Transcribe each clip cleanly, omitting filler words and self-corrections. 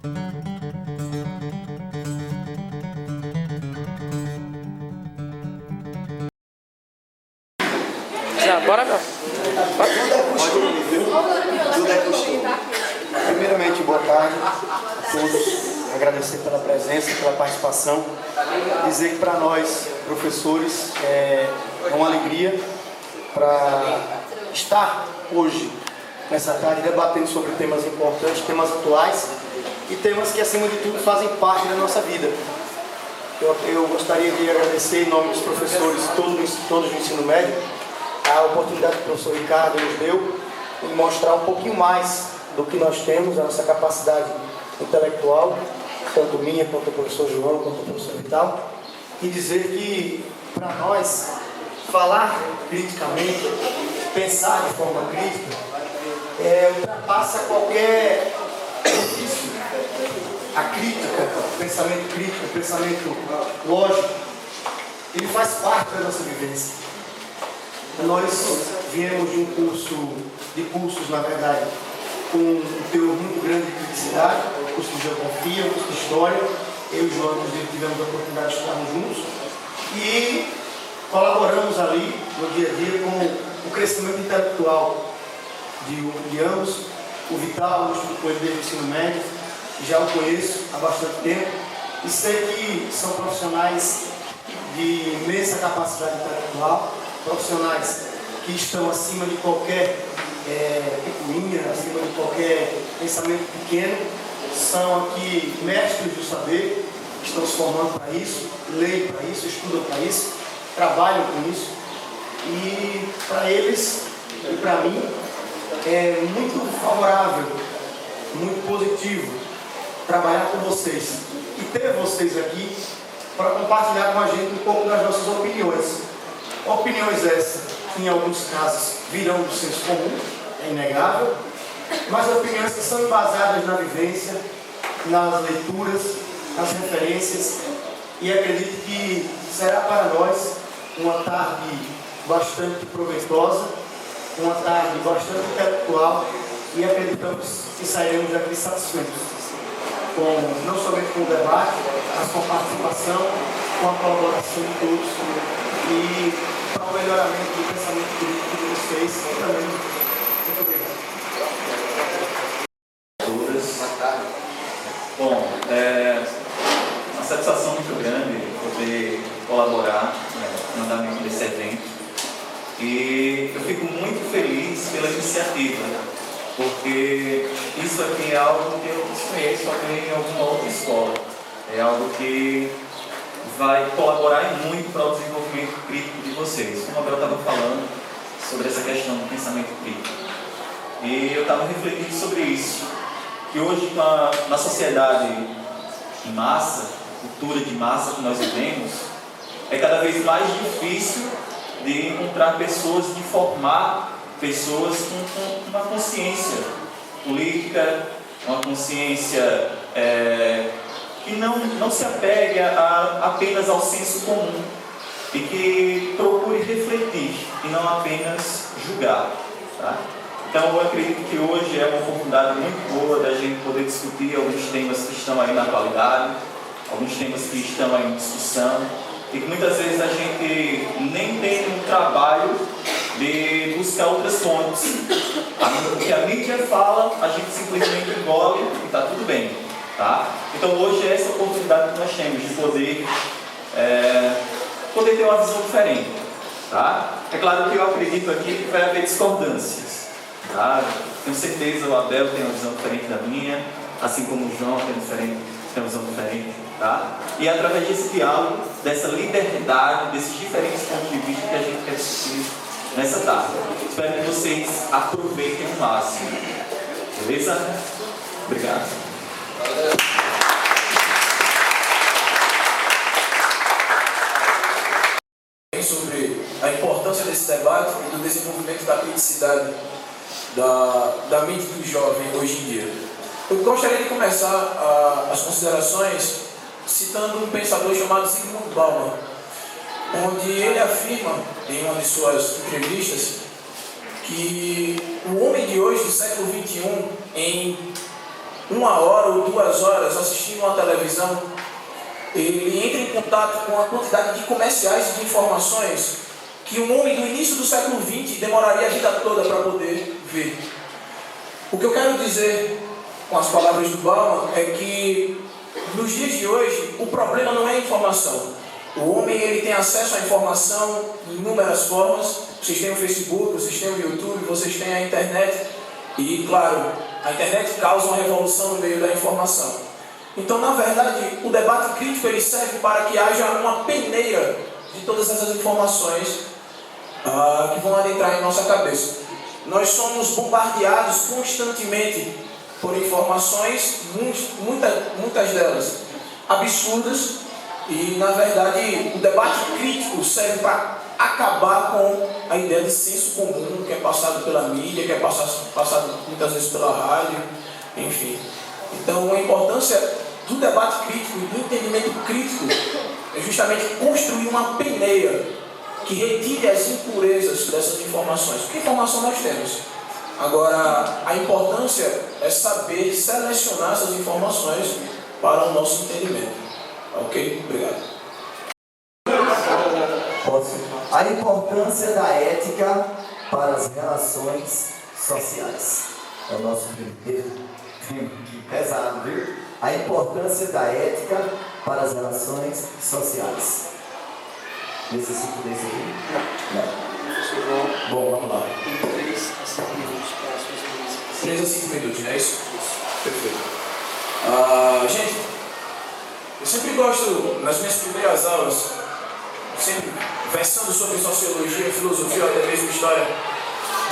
Já, bora, meu. Primeiramente, boa tarde a todos. Agradecer pela presença, pela participação. Dizer que para nós, professores, é uma alegria para estar hoje, nessa tarde, debatendo sobre temas importantes, temas atuais e temas que, acima de tudo, fazem parte da nossa vida. Eu gostaria de agradecer, em nome dos professores, todos do ensino médio, a oportunidade que o professor Ricardo nos deu de mostrar um pouquinho mais do que nós temos, a nossa capacidade intelectual, tanto minha, quanto do professor João, quanto do professor Vital, e dizer que, para nós, falar criticamente, pensar de forma crítica, ultrapassa qualquer ofício. A crítica, o pensamento crítico, o pensamento lógico, ele faz parte da nossa vivência. Nós viemos de cursos, na verdade, com um teor muito grande de criticidade, o curso de geografia, o curso de história. Eu e o João, inclusive, tivemos a oportunidade de estarmos juntos e colaboramos ali, no dia a dia, com o crescimento intelectual de ambos. O Vital, eu estudo com ele desde o ensino médio, já o conheço há bastante tempo e sei que são profissionais de imensa capacidade intelectual, profissionais que estão acima de qualquer picuinha, acima de qualquer pensamento pequeno, são aqui mestres do saber, estão se formando para isso, leem para isso, estudam para isso, trabalham com isso, e para eles e para mim é muito favorável, muito positivo trabalhar com vocês e ter vocês aqui para compartilhar com a gente um pouco das nossas opiniões. Opiniões essas que em alguns casos virão do senso comum, é inegável, mas opiniões que são embasadas na vivência, nas leituras, nas referências, e acredito que será para nós uma tarde bastante proveitosa, uma tarde bastante intelectual, e acreditamos que sairemos daqui satisfeitos, não somente com o debate, mas com a participação, com a colaboração de todos e para o melhoramento do pensamento crítico de vocês e também. Muito obrigado. Bom, uma satisfação muito grande poder colaborar no andamento desse evento e eu fico muito feliz pela iniciativa, porque isso aqui é algo que eu desconheço também em alguma outra escola, é algo que vai colaborar muito para o desenvolvimento crítico de vocês, como a Abel estava falando sobre essa questão do pensamento crítico. E eu estava refletindo sobre isso, que hoje na sociedade em massa, cultura de massa que nós vivemos, é cada vez mais difícil de encontrar pessoas, de formar pessoas com uma consciência política, uma consciência que não se apegue apenas ao senso comum e que procure refletir e não apenas julgar. Tá? Então eu acredito que hoje é uma oportunidade muito boa da gente poder discutir alguns temas que estão aí na atualidade, alguns temas que estão aí em discussão e que muitas vezes a gente nem tem um trabalho de buscar outras fontes. O que a mídia fala, a gente simplesmente engole e está tudo bem. Tá? Então hoje é essa oportunidade que nós temos de poder ter uma visão diferente. Tá? É claro que eu acredito aqui que vai haver discordâncias. Tá? Tenho certeza o Abel tem uma visão diferente da minha, assim como o João tem uma visão diferente. Tá? E é através desse diálogo, dessa liberdade, desses diferentes pontos de vista que a gente quer discutir nessa tarde. Espero que vocês aproveitem o máximo. Beleza? Obrigado. Sobre a importância desse debate e do desenvolvimento da criticidade da mente do jovem hoje em dia. Eu gostaria de começar as considerações citando um pensador chamado Zygmunt Bauman, onde ele afirma em uma de suas entrevistas que o homem de hoje, do século XXI, em 1 hora ou 2 horas assistindo uma televisão, ele entra em contato com a quantidade de comerciais e de informações que um homem do início do século XX demoraria a vida toda para poder ver. O que eu quero dizer com as palavras do Bauman é que nos dias de hoje o problema não é a informação. O homem ele tem acesso à informação de inúmeras formas. Vocês têm o Facebook, vocês têm o YouTube, vocês têm a internet. E claro, a internet causa uma revolução no meio da informação. Então, na verdade, o debate crítico ele serve para que haja uma peneira de todas essas informações que vão adentrar em nossa cabeça. Nós somos bombardeados constantemente por informações, muitas delas absurdas, e na verdade o debate crítico serve para acabar com a ideia de senso comum que é passado pela mídia, que é passado muitas vezes pela rádio, enfim. Então a importância do debate crítico e do entendimento crítico é justamente construir uma peneira que retire as impurezas dessas informações. Que informação nós temos? Agora, a importância é saber selecionar essas informações para o nosso entendimento. Ok? Obrigado. A importância da ética para as relações sociais. É o nosso primeiro pesado, viu? A importância da ética para as relações sociais. Necessito desse aqui? Não. Bom, vamos lá. Em 3 a 5 minutos para as suas 3 a 5 minutos, não é isso? Perfeito. Gente, eu sempre gosto, nas minhas primeiras aulas, sempre versando sobre sociologia, filosofia ou até mesmo história,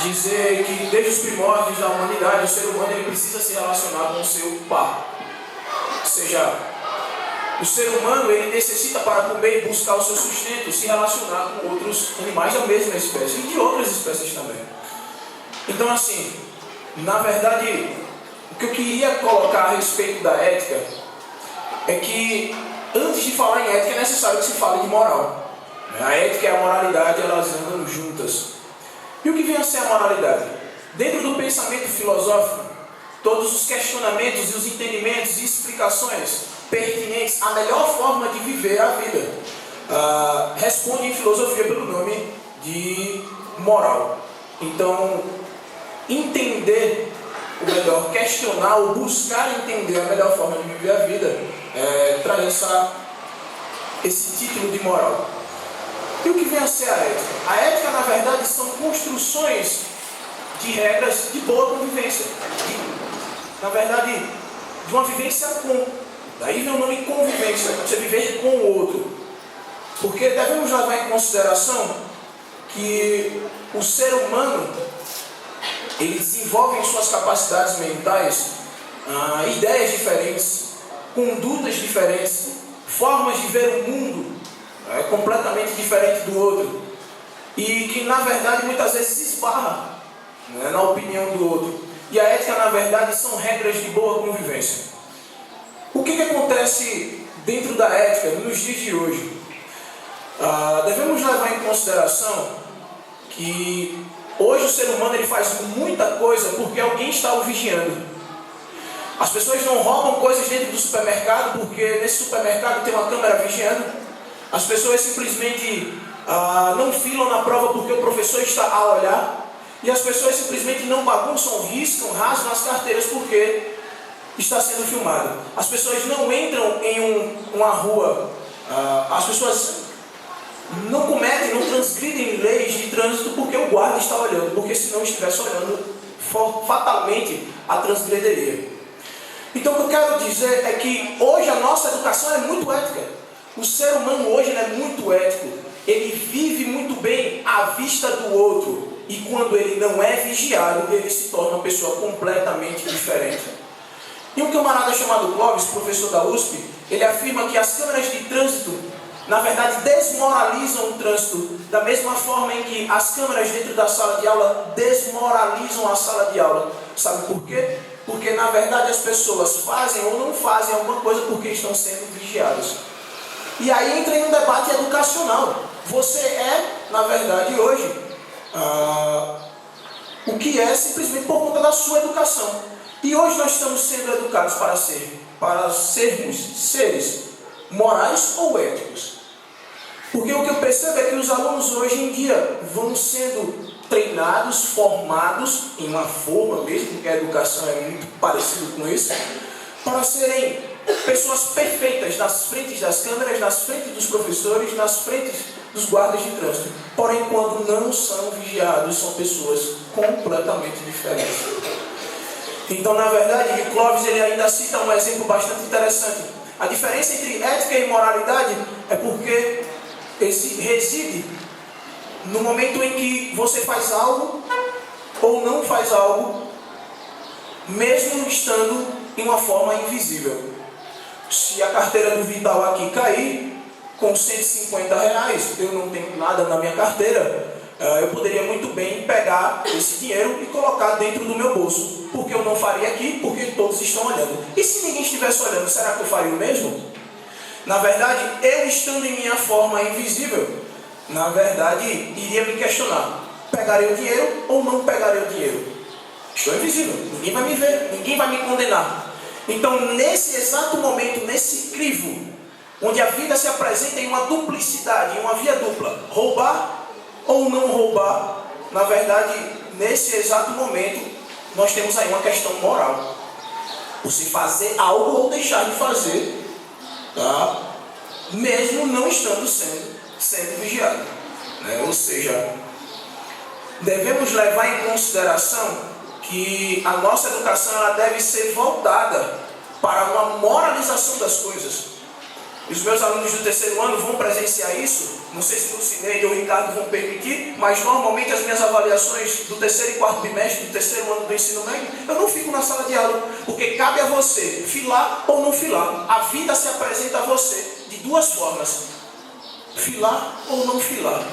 dizer que desde os primórdios da humanidade, o ser humano ele precisa se relacionar com o seu par. Ou seja, o ser humano ele necessita para comer e buscar o seu sustento, se relacionar com outros animais da mesma espécie e de outras espécies também. Então assim, na verdade, o que eu queria colocar a respeito da ética é que antes de falar em ética é necessário que se fale de moral. A ética e a moralidade elas andam juntas. E o que vem a ser a moralidade? Dentro do pensamento filosófico, todos os questionamentos e os entendimentos e explicações pertinentes à melhor forma de viver a vida responde em filosofia pelo nome de moral. Então, entender, ou melhor, questionar ou buscar entender a melhor forma de viver a vida traz esse título de moral. E o que vem a ser a ética? A ética, na verdade, são construções de regras de boa convivência. Na verdade, de uma vivência com. Daí vem o nome convivência, você viver com o outro. Porque devemos levar em consideração que o ser humano ele desenvolve em suas capacidades mentais ideias diferentes, condutas diferentes, formas de ver o mundo completamente diferente do outro. E que na verdade muitas vezes se esbarra na opinião do outro. E a ética na verdade são regras de boa convivência. O que acontece dentro da ética nos dias de hoje? Devemos levar em consideração que hoje o ser humano ele faz muita coisa porque alguém está o vigiando. As pessoas não roubam coisas dentro do supermercado porque nesse supermercado tem uma câmera vigiando. As pessoas simplesmente não filam na prova porque o professor está a olhar. E as pessoas simplesmente não bagunçam, riscam, rasgam as carteiras porque está sendo filmado. As pessoas não entram em uma rua, as pessoas não cometem, não transgridem leis de trânsito porque o guarda está olhando, porque se não estivesse olhando, fatalmente a transgrediria. Então o que eu quero dizer é que hoje a nossa educação é muito ética. O ser humano hoje ele é muito ético. Ele vive muito bem à vista do outro. E quando ele não é vigiado, ele se torna uma pessoa completamente diferente. E um camarada chamado Clóvis, professor da USP, ele afirma que as câmeras de trânsito, na verdade, desmoralizam o trânsito, da mesma forma em que as câmeras dentro da sala de aula desmoralizam a sala de aula. Sabe por quê? Porque, na verdade, as pessoas fazem ou não fazem alguma coisa porque estão sendo vigiadas. E aí entra em um debate educacional. Você é, na verdade, hoje, o que é simplesmente por conta da sua educação. E hoje nós estamos sendo educados para sermos seres morais ou éticos. Porque o que eu percebo é que os alunos hoje em dia vão sendo treinados, formados em uma forma mesmo, que a educação é muito parecida com isso, para serem pessoas perfeitas nas frentes das câmeras, nas frentes dos professores, nas frentes dos guardas de trânsito. Porém, quando não são vigiados, são pessoas completamente diferentes. Então, na verdade, Clóvis ele ainda cita um exemplo bastante interessante. A diferença entre ética e moralidade é porque reside no momento em que você faz algo ou não faz algo, mesmo estando em uma forma invisível. Se a carteira do Vital aqui cair com R$150, eu não tenho nada na minha carteira, eu poderia muito bem pegar esse dinheiro e colocar dentro do meu bolso. Porque eu não faria aqui, porque todos estão olhando. E se ninguém estivesse olhando, será que eu faria o mesmo? Na verdade, eu estando em minha forma invisível, na verdade, iria me questionar: pegarei o dinheiro ou não pegarei o dinheiro? Estou invisível, ninguém vai me ver, ninguém vai me condenar. Então, nesse exato momento, nesse crivo, onde a vida se apresenta em uma duplicidade, em uma via dupla, roubar ou não roubar, na verdade, nesse exato momento, nós temos aí uma questão moral. Você fazer algo ou deixar de fazer, tá? Mesmo não estando sendo vigiado, né? Ou seja, devemos levar em consideração que a nossa educação ela deve ser voltada para uma moralização das coisas. Os meus alunos do terceiro ano vão presenciar isso. Não sei se o Lucineide ou o Ricardo vão permitir, mas normalmente as minhas avaliações do terceiro e quarto bimestre, do terceiro ano do ensino médio, eu não fico na sala de aula, porque cabe a você filar ou não filar. A vida se apresenta a você de duas formas: filar ou não filar.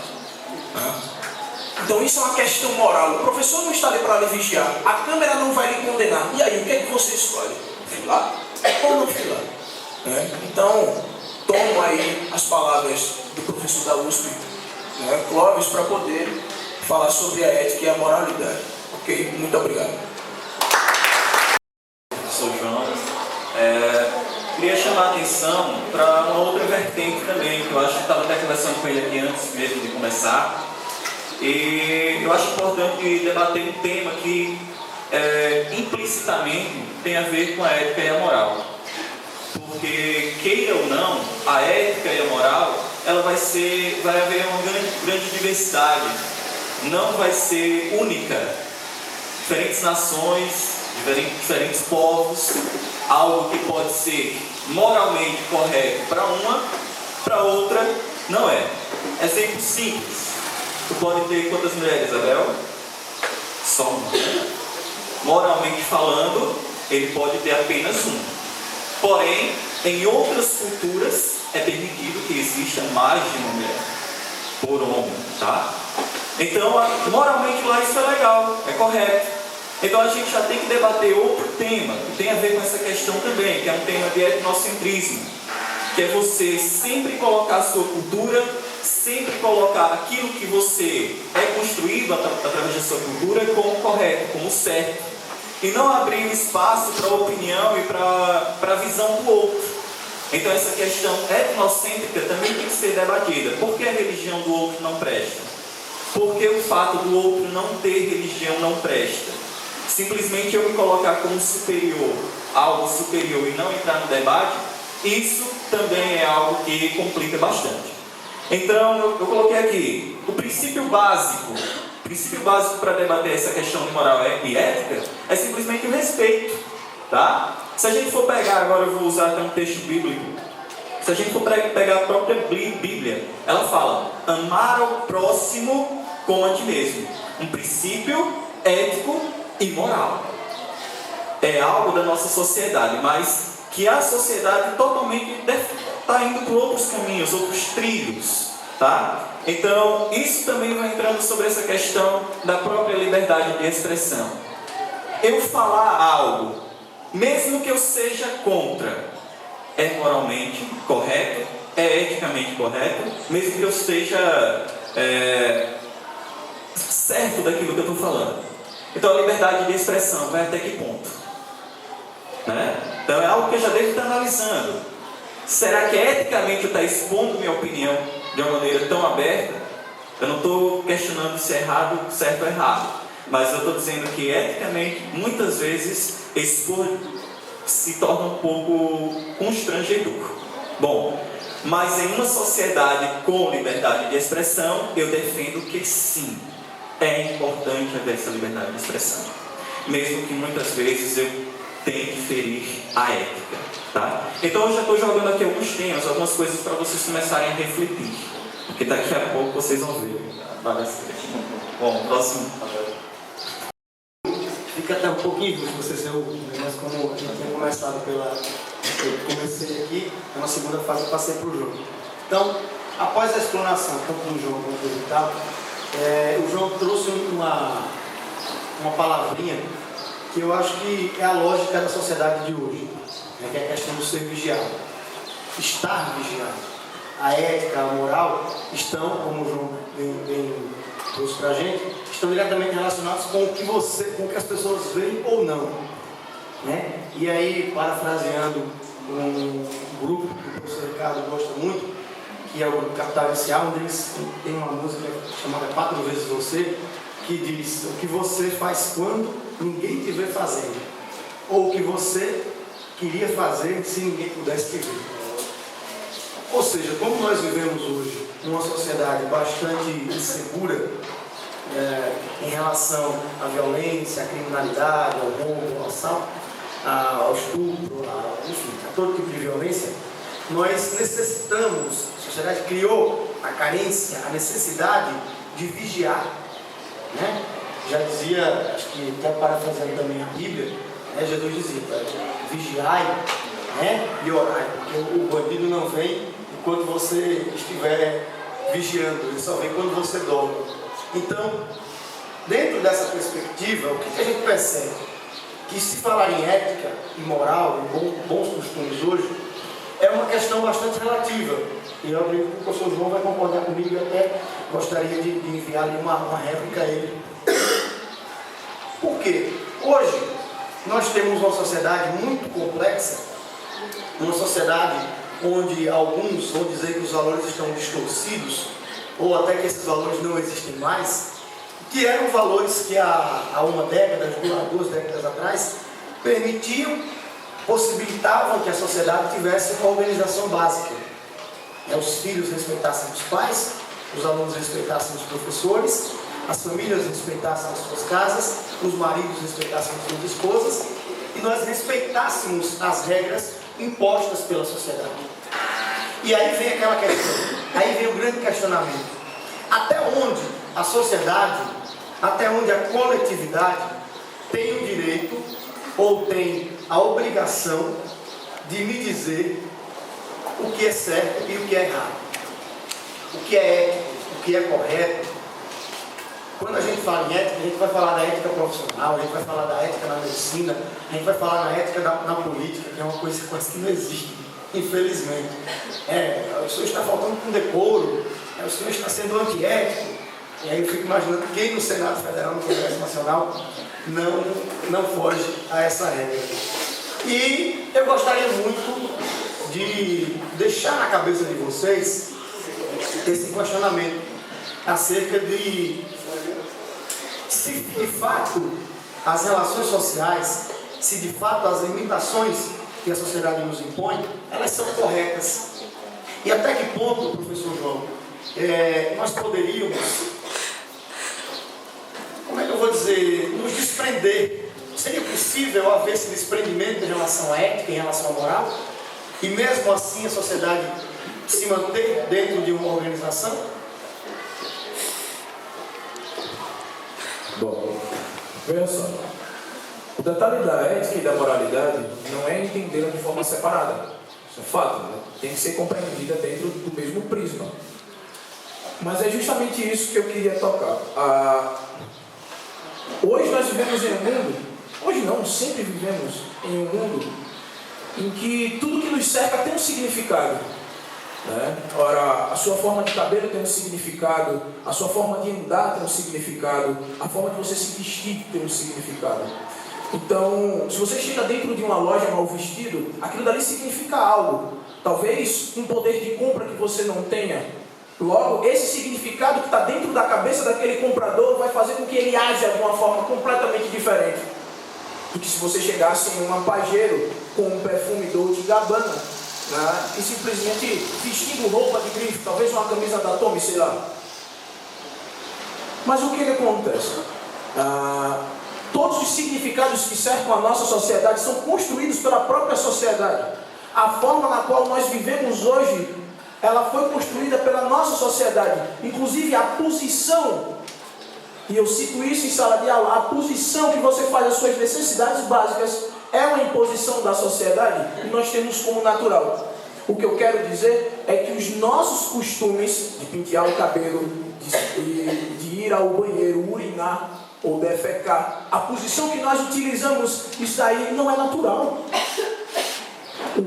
Então isso é uma questão moral. O professor não está ali para lhe vigiar, a câmera não vai lhe condenar. E aí, o que é que você escolhe? Filar ou não filar? Então, tomo aí as palavras do professor da USP, Clóvis, para poder falar sobre a ética e a moralidade. Ok? Muito obrigado. Sou João. Queria chamar a atenção para uma outra vertente também, que eu acho que estava até conversando com ele aqui antes mesmo de começar. E eu acho importante debater um tema que implicitamente tem a ver com a ética e a moral. Porque, queira ou não, a ética e a moral, ela vai haver uma grande diversidade. Não vai ser única. Diferentes nações, diferentes povos, algo que pode ser moralmente correto para uma, para outra não é. Exemplo simples. Tu pode ter quantas mulheres, Abel? Só uma. Moralmente falando, ele pode ter apenas uma. Porém, em outras culturas, é permitido que exista mais de uma mulher por homem, tá? Então, moralmente lá isso é legal, é correto. Então a gente já tem que debater outro tema, que tem a ver com essa questão também, que é um tema de etnocentrismo, que é você sempre colocar a sua cultura, sempre colocar aquilo que você é construído através da sua cultura como correto, como certo. E não abrir espaço para a opinião e para a visão do outro. Então essa questão etnocêntrica também tem que ser debatida. Por que a religião do outro não presta? Por que o fato do outro não ter religião não presta? Simplesmente eu me colocar como superior, algo superior e não entrar no debate, isso também é algo que complica bastante. Então eu coloquei aqui o princípio básico para debater essa questão de moral e ética é simplesmente o respeito, tá? Se a gente for pegar, agora eu vou usar até um texto bíblico, se a gente for pegar a própria Bíblia, ela fala: amar ao próximo como a ti mesmo. Um princípio ético e moral. É algo da nossa sociedade, mas que a sociedade totalmente está indo por outros caminhos, outros trilhos, tá? Então, isso também vai entrando sobre essa questão da própria liberdade de expressão. Eu falar algo, mesmo que eu seja contra, é moralmente correto, é eticamente correto, mesmo que eu esteja certo daquilo que eu estou falando. Então, a liberdade de expressão vai até que ponto? Então é algo que eu já devo estar analisando. Será que eticamente eu estou expondo minha opinião de uma maneira tão aberta? Eu não estou questionando se é errado, certo ou errado, mas eu estou dizendo que eticamente, muitas vezes, expor se torna um pouco constrangedor. Bom, mas em uma sociedade com liberdade de expressão, eu defendo que sim, é importante haver essa liberdade de expressão, mesmo que muitas vezes eu tenha que ferir a ética, tá? Então eu já estou jogando aqui alguns temas, algumas coisas para vocês começarem a refletir, porque daqui a pouco vocês vão ver. Bom, próximo. Fica até um pouquinho injusto você ser o mas como a gente tinha começado eu comecei aqui, na segunda fase eu passei para o João. Então, após a explanação, tanto do João quanto do Vital, o João trouxe uma palavrinha que eu acho que é a lógica da sociedade de hoje, que é a questão do ser vigiado. Estar vigiado. A ética, a moral estão, como o João bem trouxe para a gente, estão diretamente relacionados com o que as pessoas veem ou não. Né? E aí, parafraseando um grupo que o professor Ricardo gosta muito, que é o grupo Capital Inicial, onde eles têm uma música chamada 4 vezes Você, que diz o que você faz quando ninguém te vê fazendo, ou o que você queria fazer se ninguém pudesse te ver. Ou seja, como nós vivemos hoje numa sociedade bastante insegura em relação à violência, à criminalidade, ao roubo, ao assalto, ao estupro, enfim, a todo tipo de violência, nós necessitamos, a sociedade criou a carência, a necessidade de vigiar. Né? Já dizia, acho que até parafraseando também a Bíblia, Jesus dizia, vigiai, né? E orai, porque o bandido não vem enquanto você estiver vigiando, ele só vem quando você dorme. Então, dentro dessa perspectiva, o que a gente percebe? Que se falar em ética e moral, em bons costumes hoje, é uma questão bastante relativa. E eu acredito que o professor João vai concordar comigo, e até gostaria de enviar-lhe uma réplica a ele. Por quê? Hoje, nós temos uma sociedade muito complexa, uma sociedade onde alguns vão dizer que os valores estão distorcidos, ou até que esses valores não existem mais, que eram valores que há uma década, 2 décadas atrás, permitiam, possibilitavam que a sociedade tivesse uma organização básica. Os filhos respeitassem os pais, os alunos respeitassem os professores, as famílias respeitassem as suas casas, os maridos respeitassem as suas esposas, e nós respeitássemos as regras impostas pela sociedade. E aí vem aquela questão, aí vem o grande questionamento. Até onde a sociedade, até onde a coletividade tem o direito ou tem a obrigação de me dizer o que é certo e o que é errado, o que é ético, o que é correto. Quando a gente fala em ética, a gente vai falar da ética profissional, a gente vai falar da ética na medicina, a gente vai falar da ética na política, que é uma coisa quase que não existe, infelizmente. O senhor está faltando com decoro, o senhor está sendo antiético. E aí eu fico imaginando quem no Senado Federal, no Congresso Nacional, não foge a essa regra. E eu gostaria muito de deixar na cabeça de vocês esse questionamento acerca de se de fato as relações sociais, se de fato as limitações que a sociedade nos impõe, elas são corretas. E até que ponto, professor João, nós poderíamos, como é que eu vou dizer, nos desprender? Seria possível haver esse desprendimento em relação à ética, em relação à moral? E mesmo assim a sociedade se manter dentro de uma organização? Bom, veja só. O detalhe da ética e da moralidade não é entendê-la de forma separada. Isso é fato, né? Tem que ser compreendida dentro do mesmo prisma. Mas é justamente isso que eu queria tocar. Hoje nós vivemos em um mundo, hoje não, sempre vivemos em um mundo em que tudo que nos cerca tem um significado. Né? Ora, a sua forma de cabelo tem um significado, a sua forma de andar tem um significado, a forma de você se vestir tem um significado. Então, se você chega dentro de uma loja mal vestido, aquilo dali significa algo. Talvez um poder de compra que você não tenha. Logo, esse significado que está dentro da cabeça daquele comprador vai fazer com que ele haja de uma forma completamente diferente do que se você chegasse em um pajeiro com um perfume Dolce & Gabbana, né, e simplesmente vestindo roupa de grife, talvez uma camisa da Tommy, sei lá. Mas o que acontece? Todos os significados que cercam a nossa sociedade são construídos pela própria sociedade. A forma na qual nós vivemos hoje, ela foi construída pela nossa sociedade. Inclusive a posição, e eu cito isso em sala de aula, a posição que você faz as suas necessidades básicas é uma imposição da sociedade e nós temos como natural. O que eu quero dizer é que os nossos costumes de pentear o cabelo, de ir ao banheiro, urinar ou defecar, a posição que nós utilizamos, isso aí não é natural.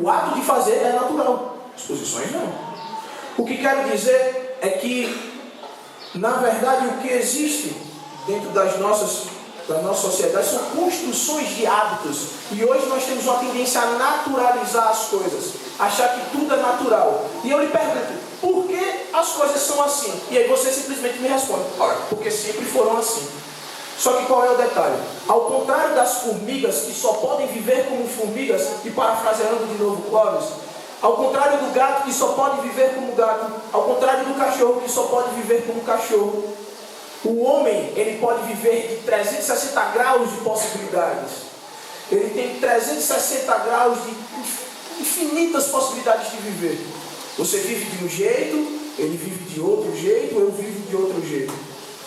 O ato de fazer é natural, as posições não. O que quero dizer é que, na verdade, o que existe dentro da nossa sociedade são construções de hábitos. E hoje nós temos uma tendência a naturalizar as coisas, achar que tudo é natural. E eu lhe pergunto, por que as coisas são assim? E aí você simplesmente me responde, ora, porque sempre foram assim. Só que qual é o detalhe? Ao contrário das formigas, que só podem viver como formigas, e parafraseando de novo Clóvis, ao contrário do gato, que só pode viver como gato, ao contrário do cachorro, que só pode viver como cachorro, o homem, ele pode viver de 360 graus de possibilidades. Ele tem 360 graus de infinitas possibilidades de viver. Você vive de um jeito, ele vive de outro jeito, eu vivo de outro jeito.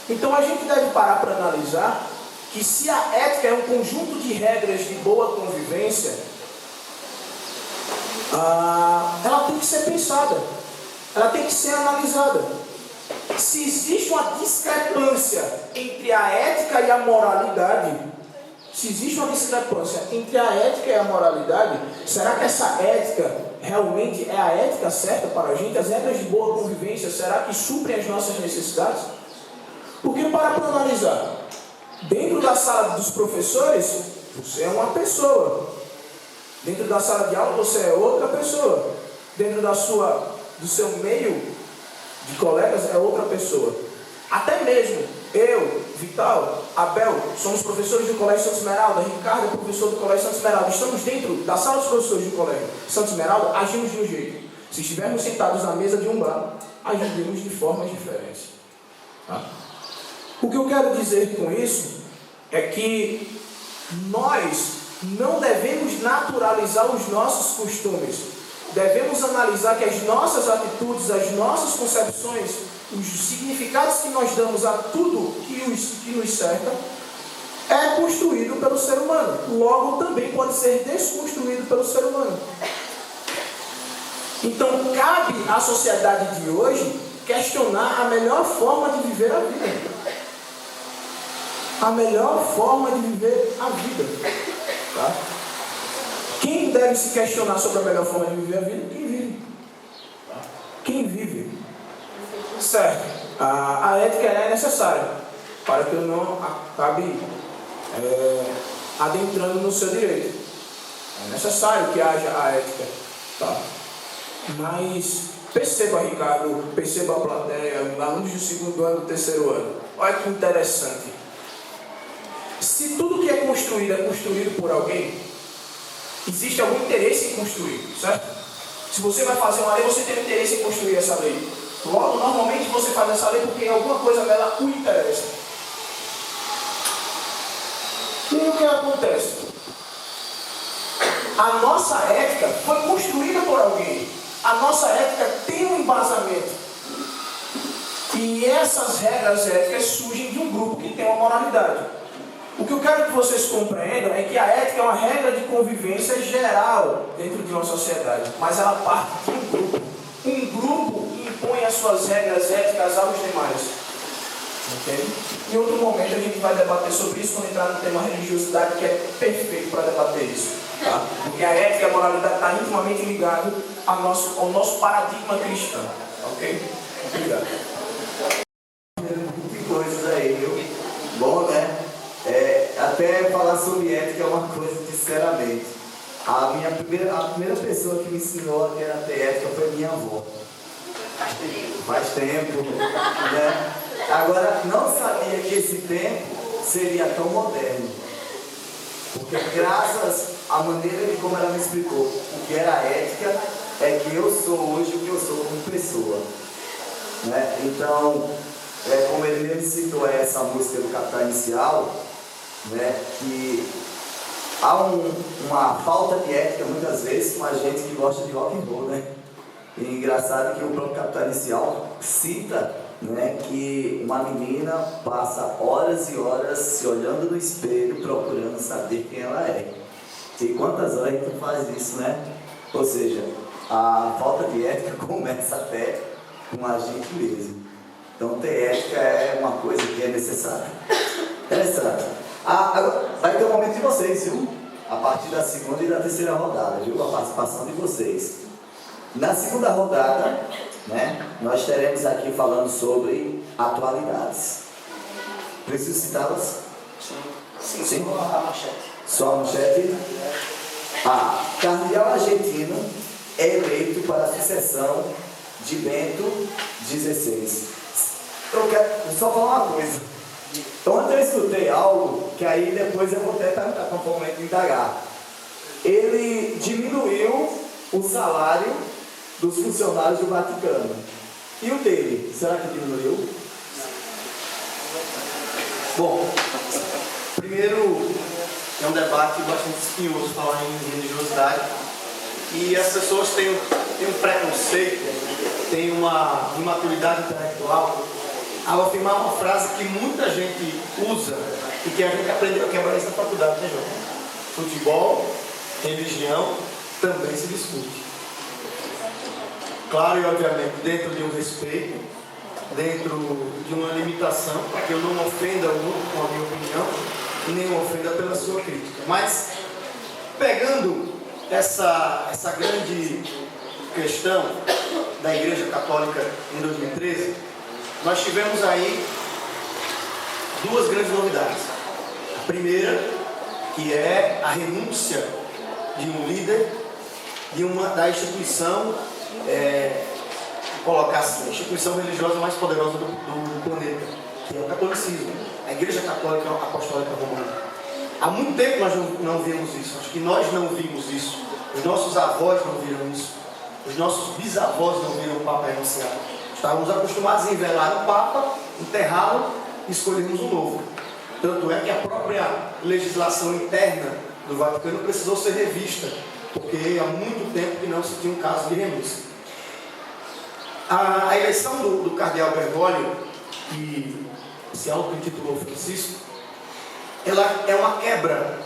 Então a gente deve parar para analisar que se a ética é um conjunto de regras de boa convivência, ela tem que ser pensada, ela tem que ser analisada. Se existe uma discrepância entre a ética e a moralidade, será que essa ética realmente é a ética certa para a gente? As regras de boa convivência, será que suprem as nossas necessidades? Porque para analisar, dentro da sala dos professores, você é uma pessoa. Dentro da sala de aula, você é outra pessoa. Dentro do seu meio de colegas, é outra pessoa. Até mesmo eu, Vital, Abel, somos professores do Colégio Santo Esmeralda, Ricardo é professor do Colégio Santo Esmeralda. Estamos dentro da sala dos professores do Colégio Santo Esmeralda, agimos de um jeito. Se estivermos sentados na mesa de um bar, agimos de formas diferentes. Tá? O que eu quero dizer com isso é que nós não devemos naturalizar os nossos costumes. Devemos analisar que as nossas atitudes, as nossas concepções, os significados que nós damos a tudo que nos cerca, é construído pelo ser humano. Logo, também pode ser desconstruído pelo ser humano. Então, cabe à sociedade de hoje questionar a melhor forma de viver a vida. A melhor forma de viver a vida. Tá? Quem deve se questionar sobre a melhor forma de viver a vida? Quem vive. Tá? Quem vive. Certo. A ética é necessária para que eu não acabe adentrando no seu direito. É necessário que haja a ética. Tá? Mas perceba, Ricardo, perceba a plateia, alunos do segundo ano, do terceiro ano. Olha que interessante. Se tudo que é construído por alguém, existe algum interesse em construir, certo? Se você vai fazer uma lei, você tem interesse em construir essa lei. Logo, normalmente você faz essa lei porque alguma coisa dela o interessa. E o que acontece? A nossa ética foi construída por alguém. A nossa ética tem um embasamento. E essas regras éticas surgem de um grupo que tem uma moralidade. O que eu quero que vocês compreendam é que a ética é uma regra de convivência geral dentro de uma sociedade, mas ela parte de um grupo. Um grupo impõe as suas regras éticas aos demais. Entende? Em outro momento a gente vai debater sobre isso quando entrar no tema religiosidade, que é perfeito para debater isso. Tá? Porque a ética e a moralidade estão intimamente ligados ao nosso paradigma cristão. Ok? Obrigado. Muitas coisas aí, viu? Bom, né? Até falar sobre ética é uma uma coisa sinceramente. A primeira pessoa que me ensinou a ter ética foi minha avó. Faz tempo, né? Agora, não sabia que esse tempo seria tão moderno. Porque graças à maneira de como ela me explicou o que era ética, é que eu sou hoje o que eu sou como pessoa. Né? Então, como ele mesmo citou essa música do Capital Inicial, né, que há uma falta de ética muitas vezes com a gente que gosta de rock and roll, né? E engraçado que o próprio Capital Inicial cita, né, que uma menina passa horas e horas se olhando no espelho procurando saber quem ela é. E quantas horas a gente faz isso, né? Ou seja, a falta de ética começa até com a gente mesmo. Então ter ética é uma coisa que é necessária. Interessante. Agora, vai ter um momento de vocês, viu? A partir da segunda e da terceira rodada, viu? A participação de vocês. Na segunda rodada, né, nós teremos aqui falando sobre atualidades. Preciso citá-las? Sim. Só a manchete. Só a manchete? Cardeal argentino é eleito para a sucessão de Bento XVI. Eu quero só falar uma coisa. Ontem eu escutei algo que aí depois eu vou tentar conforme indagar. Ele diminuiu o salário dos funcionários do Vaticano. E o dele, será que diminuiu? Bom, primeiro é um debate bastante espinhoso falar em religiosidade. E as pessoas têm um preconceito, têm uma imaturidade intelectual ao afirmar uma frase que muita gente usa e que a gente aprendeu a quebrar isso na faculdade, né, João? Futebol, religião, também se discute. Claro e obviamente dentro de um respeito, dentro de uma limitação, para que eu não ofenda o outro com a minha opinião e nem o ofenda pela sua crítica. Mas, pegando essa grande questão da Igreja Católica em 2013, nós tivemos aí duas grandes novidades. A primeira, que é a renúncia de um líder da instituição, colocar assim, a instituição religiosa mais poderosa do planeta, que é o catolicismo, a Igreja Católica Apostólica Romana. Há muito tempo nós não vimos isso, acho que nós não vimos isso, os nossos avós não viram isso, os nossos bisavós não viram o Papa renunciar. Estávamos acostumados a envelar o Papa, enterrá-lo e escolhermos um novo. Tanto é que a própria legislação interna do Vaticano precisou ser revista, porque há muito tempo que não se tinha um caso de renúncia. A eleição do cardeal Bergoglio, que se auto-intitulou Francisco, ela é uma quebra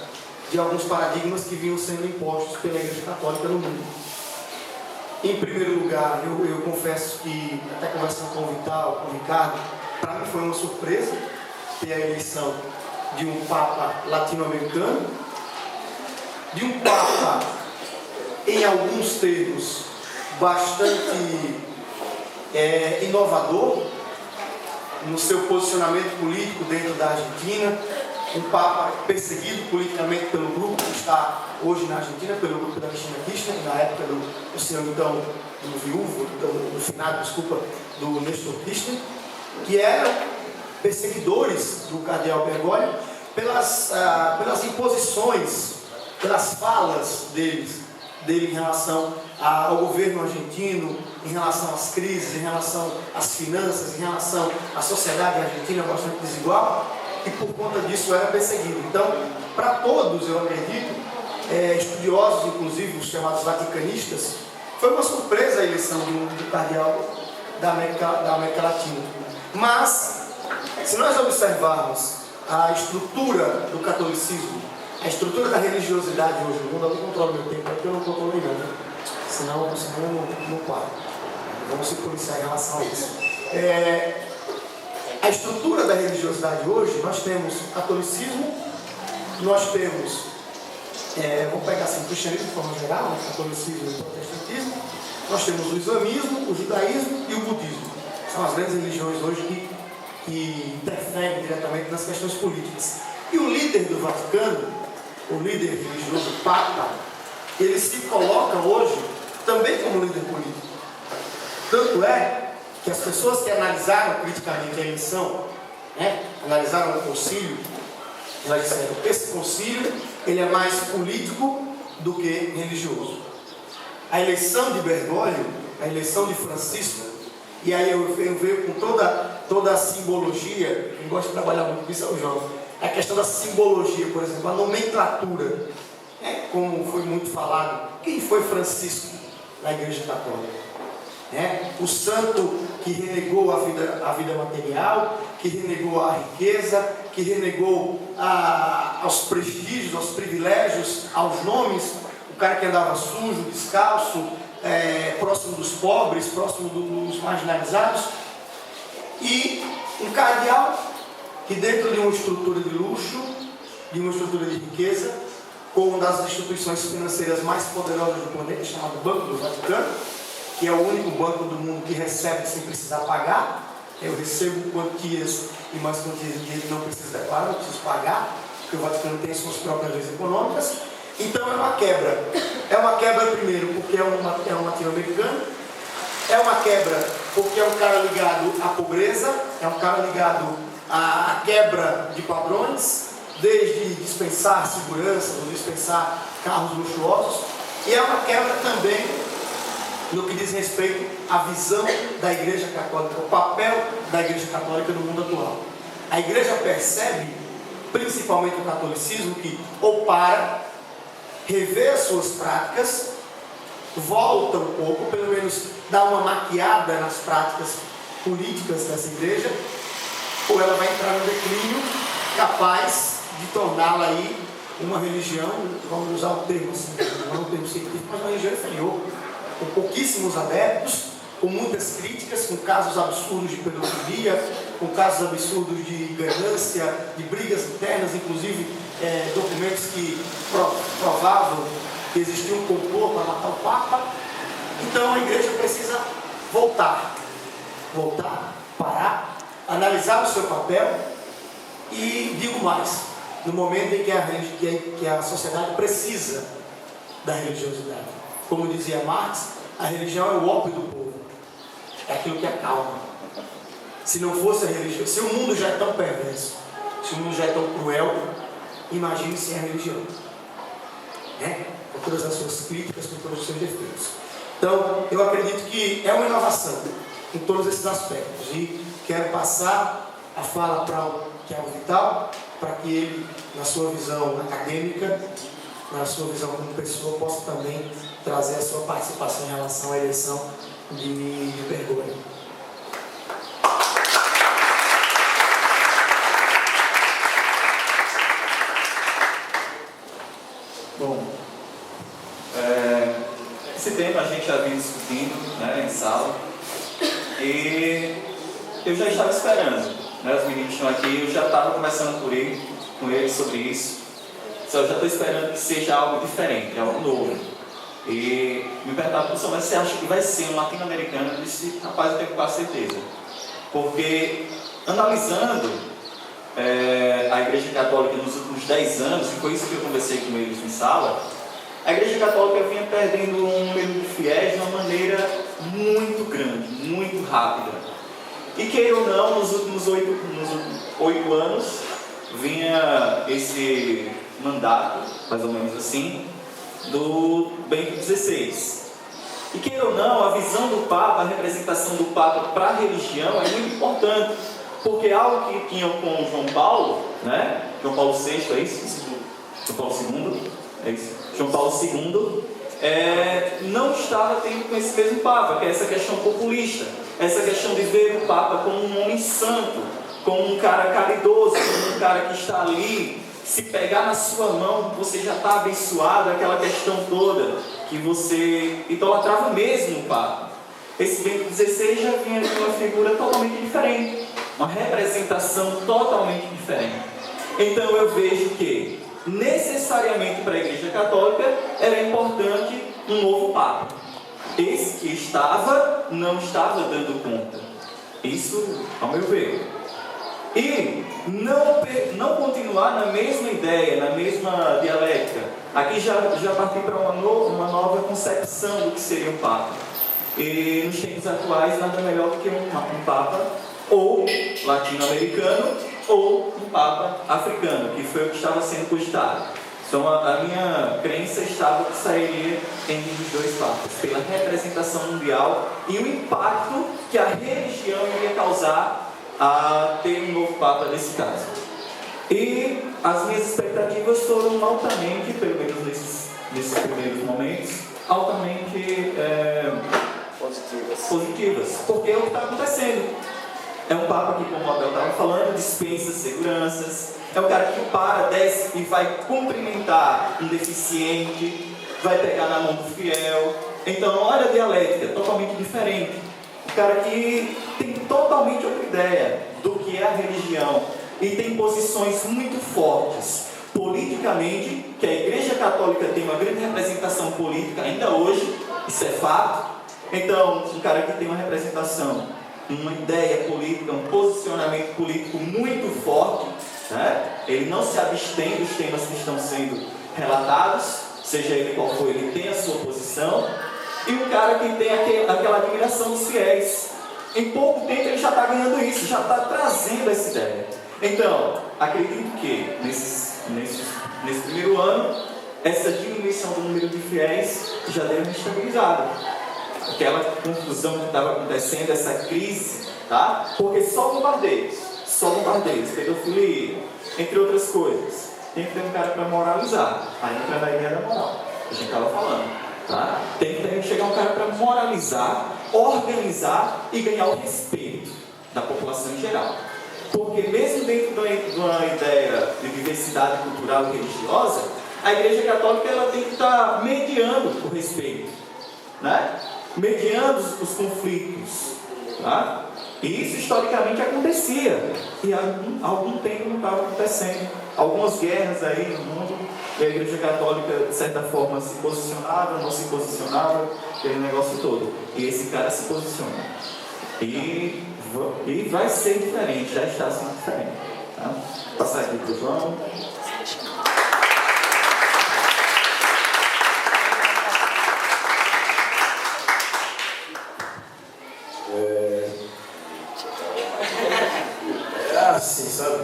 de alguns paradigmas que vinham sendo impostos pela Igreja Católica no mundo. Em primeiro lugar, eu confesso que, até conversando com o Vital, com o Ricardo, para mim foi uma surpresa ter a eleição de um Papa latino-americano, de um Papa, em alguns termos, bastante inovador no seu posicionamento político dentro da Argentina, um Papa perseguido politicamente pelo grupo que está hoje na Argentina, pelo grupo da Cristina Kirchner, na época do senhor então, do viúvo, do finado, desculpa, do Nestor Kirchner, que eram perseguidores do cardeal Bergoglio pelas imposições, pelas falas dele em relação ao governo argentino, em relação às crises, em relação às finanças, em relação à sociedade argentina bastante desigual, e por conta disso era perseguido. Então, para todos, eu acredito, estudiosos, inclusive os chamados vaticanistas, foi uma surpresa a eleição do cardeal da América Latina. Mas, se nós observarmos a estrutura do catolicismo, a estrutura da religiosidade hoje no mundo, eu não controlo meu tempo, porque eu não controlo ninguém, né? Senão eu não paro. Vamos se policiar em relação a isso. A estrutura da religiosidade hoje, nós temos o catolicismo, nós temos, vamos pegar assim, o cristianismo de forma geral, o catolicismo e o protestantismo, nós temos o islamismo, o judaísmo e o budismo. São as grandes religiões hoje que interferem diretamente nas questões políticas. E o líder do Vaticano, o líder religioso, o Papa, ele se coloca hoje também como líder político. Tanto é que as pessoas que analisaram criticamente a eleição, analisaram o concílio, elas disseram que esse concílio ele é mais político do que religioso. A eleição de Bergoglio, a eleição de Francisco, e aí eu vejo com toda a simbologia, quem gosta de trabalhar muito com isso é o João, a questão da simbologia, por exemplo, a nomenclatura, como foi muito falado, quem foi Francisco na Igreja Católica? O santo que renegou a vida material, que renegou a riqueza, que renegou aos prestígios, aos privilégios, aos nomes, o cara que andava sujo, descalço, próximo dos pobres, próximo dos marginalizados, e um cardeal que dentro de uma estrutura de luxo, de uma estrutura de riqueza, com uma das instituições financeiras mais poderosas do planeta, chamado Banco do Vaticano, que é o único banco do mundo que recebe sem precisar pagar. Eu recebo quantias e mais quantias de dinheiro que não preciso declarar, não preciso pagar, porque o Vaticano tem suas próprias leis econômicas. Então é uma quebra. É uma quebra primeiro porque é um latino-americano, é uma quebra porque é um cara ligado à pobreza, é um cara ligado à quebra de padrões, desde dispensar segurança, ou dispensar carros luxuosos, e é uma quebra também no que diz respeito à visão da Igreja Católica, o papel da Igreja Católica no mundo atual. A Igreja percebe, principalmente o catolicismo, que ou para, revê as suas práticas, volta um pouco, pelo menos dá uma maquiada nas práticas políticas dessa igreja, ou ela vai entrar no declínio capaz de torná-la aí uma religião, vamos usar o termo assim, não é um termo científico, mas uma religião inferior, com pouquíssimos adeptos, com muitas críticas, com casos absurdos de pedofilia, com casos absurdos de ganância, de brigas internas, inclusive documentos que provavam que existia um complô para matar o Papa. Então a igreja precisa voltar, parar, analisar o seu papel e, digo mais, no momento em que a sociedade precisa da religiosidade. Como dizia Marx, a religião é o ópio do povo, é aquilo que acalma. Se não fosse a religião, se o mundo já é tão perverso, se o mundo já é tão cruel, imagine sem a religião, com todas as suas críticas, com todos os seus defeitos. Então, eu acredito que é uma inovação em todos esses aspectos, e quero passar a fala para o Thiago Vital, para que ele, na sua visão acadêmica, na sua visão como pessoa, possa também trazer a sua participação em relação à eleição de Bergoglio. Bom, esse tema a gente já vinha discutindo, em sala, e eu já estava esperando, os meninos estão aqui, eu já estava conversando com eles sobre isso. Eu já estou esperando que seja algo diferente, algo novo. E me perguntaram, professor, mas você acha que vai ser um latino-americano? Eu disse, rapaz, eu tenho quase certeza. Porque, analisando a Igreja Católica nos últimos 10 anos, e foi isso que eu conversei com eles em sala, a Igreja Católica vinha perdendo um número de fiéis de uma maneira muito grande, muito rápida. E queira ou não, nos últimos 8 anos, vinha esse mandato, mais ou menos assim, do Bento XVI. E queira ou não, a visão do Papa, a representação do Papa para a religião é muito importante, porque algo que tinham com João Paulo, João Paulo VI, é isso? João Paulo II, é isso? João Paulo II, não estava tendo com esse mesmo Papa, que é essa questão populista, essa questão de ver o Papa como um homem santo, como um cara caridoso, como um cara que está ali, se pegar na sua mão, você já está abençoado, aquela questão toda, que você idolatrava mesmo o Papa. Esse Bento XVI já vinha com uma figura totalmente diferente, uma representação totalmente diferente. Então eu vejo que, necessariamente para a Igreja Católica, era importante um novo Papa. Esse que não estava dando conta. Isso, ao meu ver. E não continuar na mesma ideia, na mesma dialética. Aqui já parti para uma nova concepção do que seria um Papa. E nos tempos atuais, nada melhor do que um Papa ou latino-americano ou um Papa africano, que foi o que estava sendo cogitado. Então a minha crença estava que sairia entre os dois papas, pela representação mundial e o impacto que a religião iria causar a ter um novo papa nesse caso. E as minhas expectativas foram altamente, pelo menos nesses primeiros momentos, altamente positivas, porque é o que está acontecendo. É um papa que, como o Abel estava falando, dispensa seguranças. É um cara que para, desce e vai cumprimentar um deficiente, vai pegar na mão do fiel. Então, olha a dialética, totalmente diferente. Um cara que tem totalmente outra ideia do que é a religião e tem posições muito fortes politicamente, que a Igreja Católica tem uma grande representação política ainda hoje, isso é fato. Então, um cara que tem uma representação, uma ideia política, um posicionamento político muito forte, né? Ele não se abstém dos temas que estão sendo relatados, seja ele qual for, ele tem a sua posição. E um cara que tem aquela admiração dos fiéis. Em pouco tempo ele já está ganhando isso, já está trazendo essa ideia. Então, acredito que nesse primeiro ano, essa diminuição do número de fiéis já deu uma estabilizada. Aquela confusão que estava acontecendo, essa crise, tá? Porque só bombardeios, pedofilia, entre outras coisas. Tem que ter um cara para moralizar. Aí entra na ideia da moral, que a gente estava falando, tá? Tem que chegar um cara para moralizar, organizar e ganhar o respeito da população em geral. Porque mesmo dentro de uma ideia de diversidade cultural e religiosa, a Igreja Católica ela tem que estar mediando o respeito, né? Mediando os conflitos, tá? E isso historicamente acontecia e há algum tempo não estava acontecendo. Algumas guerras aí no mundo e a Igreja Católica de certa forma se posicionava, não se posicionava, aquele negócio todo. E esse cara se posiciona e vai ser diferente, já está sendo diferente, tá? Vou passar aqui para o João. Assim, sabe?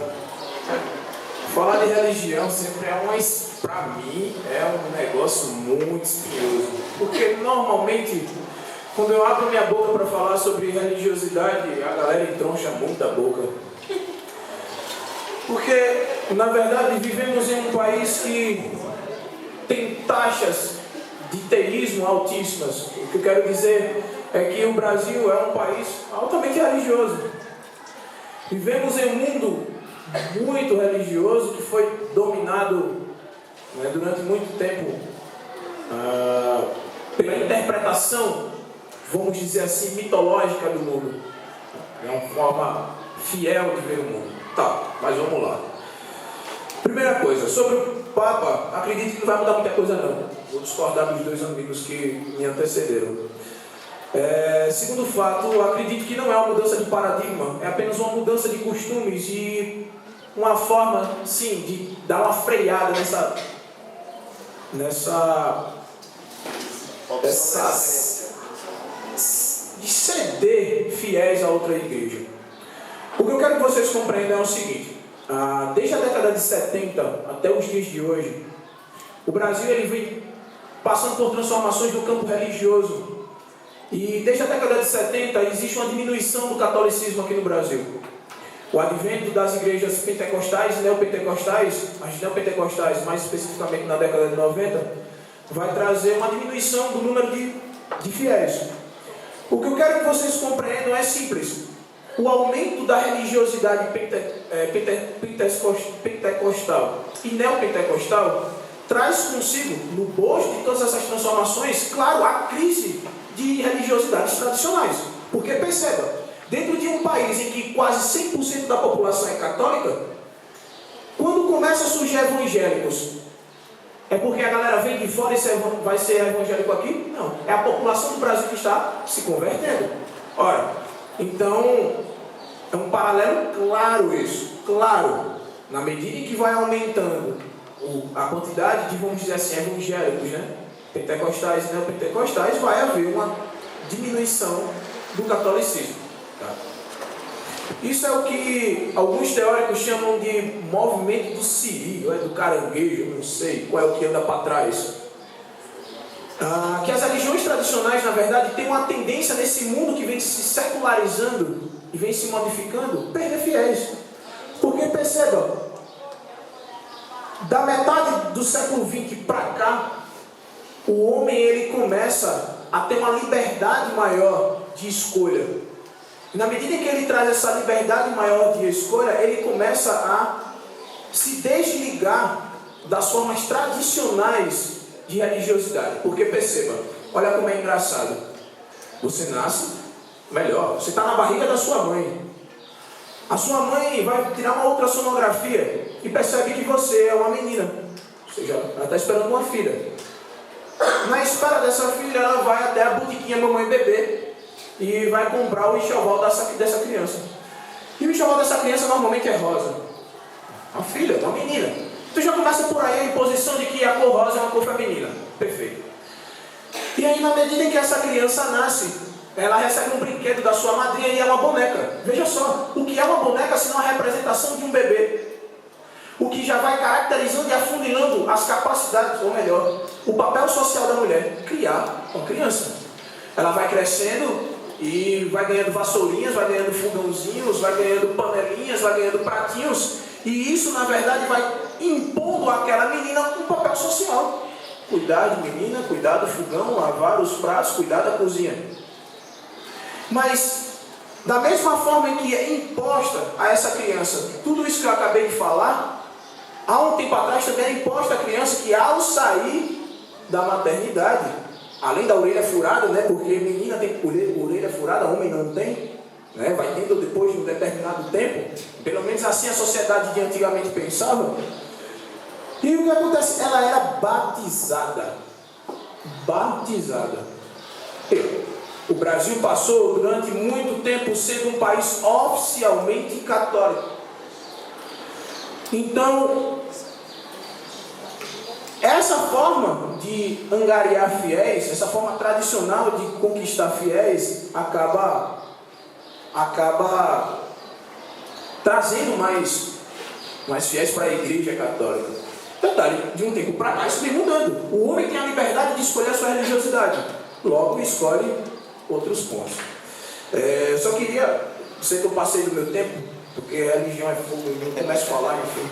Falar de religião sempre pra mim, é um negócio muito espinhoso. Porque normalmente, quando eu abro minha boca para falar sobre religiosidade, a galera entroncha muito a boca. Porque, na verdade, vivemos em um país que tem taxas de teísmo altíssimas. O que eu quero dizer é que o Brasil é um país altamente religioso. Vivemos em um mundo muito religioso que foi dominado, né, durante muito tempo pela interpretação, vamos dizer assim, mitológica do mundo. É uma forma fiel de ver o mundo. Tá, mas vamos lá. Primeira coisa, sobre o Papa, acredito que não vai mudar muita coisa não. Vou discordar dos dois amigos que me antecederam. Segundo fato, acredito que não é uma mudança de paradigma, é apenas uma mudança de costumes e uma forma, sim, de dar uma freada de ceder fiéis a outra igreja. O que eu quero que vocês compreendam é o seguinte: desde a década de 70 até os dias de hoje, o Brasil ele vem passando por transformações no campo religioso. E desde a década de 70 existe uma diminuição do catolicismo aqui no Brasil. O advento das igrejas pentecostais e neopentecostais, as neopentecostais mais especificamente na década de 90, vai trazer uma diminuição do número de fiéis. O que eu quero que vocês compreendam é simples. O aumento da religiosidade pentecostal e neopentecostal traz consigo, no bojo de todas essas transformações, claro, a crise de religiosidades tradicionais. Porque perceba, dentro de um país em que quase 100% da população é católica, quando começa a surgir evangélicos, é porque a galera vem de fora e vai ser evangélico aqui? Não, é a população do Brasil que está se convertendo. Ora, então, É um paralelo claro isso, claro. Na medida em que vai aumentando a quantidade de, vamos dizer assim, evangélicos, né? Pentecostais e neopentecostais, vai haver uma diminuição do catolicismo. Tá? Isso é o que alguns teóricos chamam de movimento do siri, ou é do caranguejo, não sei qual é o que anda para trás. Que as religiões tradicionais, na verdade, têm uma tendência nesse mundo que vem se secularizando e vem se modificando, perder fiéis. Porque perceba, da metade do século XX para cá, o homem ele começa a ter uma liberdade maior de escolha. E na medida em que ele traz essa liberdade maior de escolha, ele começa a se desligar das formas tradicionais de religiosidade. Porque perceba, olha como é engraçado. Você nasce, melhor, você está na barriga da sua mãe. A sua mãe vai tirar uma ultrassonografia e percebe que você é uma menina. Ou seja, ela está esperando uma filha. Na espera dessa filha, ela vai até a botiquinha Mamãe Bebê e vai comprar o enxoval dessa criança. E o enxoval dessa criança normalmente é rosa. Uma filha, uma menina. Então já começa por aí a imposição de que a cor rosa é uma cor feminina. Perfeito. E aí, na medida em que essa criança nasce, ela recebe um brinquedo da sua madrinha e é uma boneca. Veja só, o que é uma boneca senão a representação de um bebê? O que já vai caracterizando e afunilando as capacidades, ou melhor, o papel social da mulher, criar uma criança. Ela vai crescendo e vai ganhando vassourinhas, vai ganhando fogãozinhos, vai ganhando panelinhas, vai ganhando pratinhos. E isso, na verdade, vai impondo àquela menina um papel social. Cuidar de menina, cuidar do fogão, lavar os pratos, cuidar da cozinha. Mas, da mesma forma em que é imposta a essa criança tudo isso que eu acabei de falar, há um tempo atrás também é imposta à criança que ao sair da maternidade, além da orelha furada, né, porque menina tem orelha furada, homem não tem, né, vai tendo depois de um determinado tempo, pelo menos assim a sociedade de antigamente pensava. E o que acontece? Ela era batizada. Batizada. O Brasil passou durante muito tempo sendo um país oficialmente católico. Então, essa forma de angariar fiéis, essa forma tradicional de conquistar fiéis, acaba trazendo mais fiéis para a Igreja Católica. Detalhe, de um tempo para cá isso vem mudando. O homem tem a liberdade de escolher a sua religiosidade. Logo, escolhe outros pontos. Eu só queria, sei que eu passei do meu tempo, porque religião é fogo, eu não começo a falar, enfim.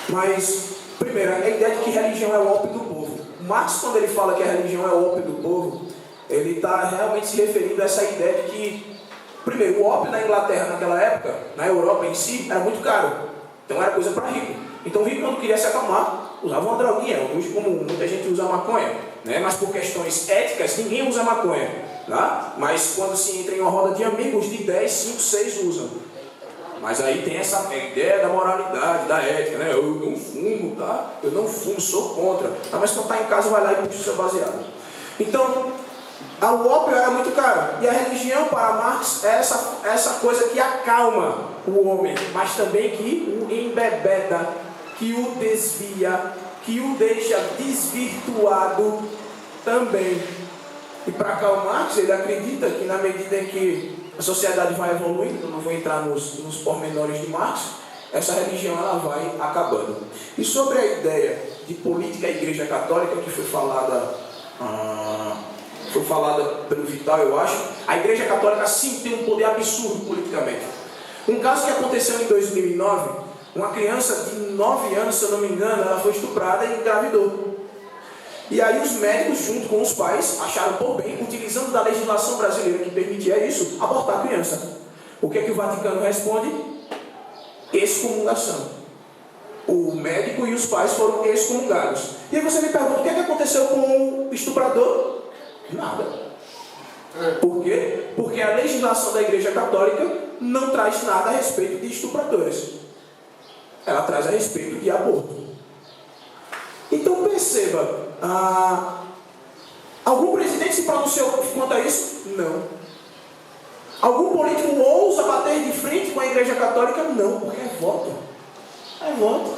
Mas, primeiro, a ideia de que religião é o ópio do povo. Marx, quando ele fala que a religião é o ópio do povo, ele está realmente se referindo a essa ideia de que, primeiro, o ópio na Inglaterra naquela época, na Europa em si, era muito caro. Então era coisa para rico. Então o rico, quando queria se acalmar, usava uma droguinha. Hoje, como muita gente usa maconha, né? Mas por questões éticas, ninguém usa maconha. Tá? Mas quando se entra em uma roda de amigos, de 10, 5, 6 usam. Mas aí tem essa ideia da moralidade, da ética, né? Eu não fumo, tá? Eu não fumo, sou contra. Tá? Mas quando está em casa, vai lá e puxa o seu baseado. Então, o ópio era muito caro. E a religião, para Marx, é essa coisa que acalma o homem, mas também que o embebeda, que o desvia, que o deixa desvirtuado também. E para Karl Marx, ele acredita que na medida em que a sociedade vai evoluindo, eu não vou entrar nos pormenores de Marx, essa religião ela vai acabando. E sobre a ideia de política da Igreja Católica, que foi falada pelo Vital, eu acho, a Igreja Católica sim tem um poder absurdo politicamente. Um caso que aconteceu em 2009, uma criança de 9 anos, se eu não me engano, ela foi estuprada e engravidou. E aí os médicos, junto com os pais, acharam por bem, utilizando da legislação brasileira que permitia isso, abortar a criança. O que é que o Vaticano responde? Excomungação. O médico e os pais foram excomungados. E aí você me pergunta, o que é que aconteceu com o estuprador? Nada. Por quê? Porque a legislação da Igreja Católica não traz nada a respeito de estupradores. Ela traz a respeito de aborto. Então perceba, algum presidente se pronunciou quanto a isso? Não. Algum político ousa bater de frente com a Igreja Católica? Não, porque é voto. É voto.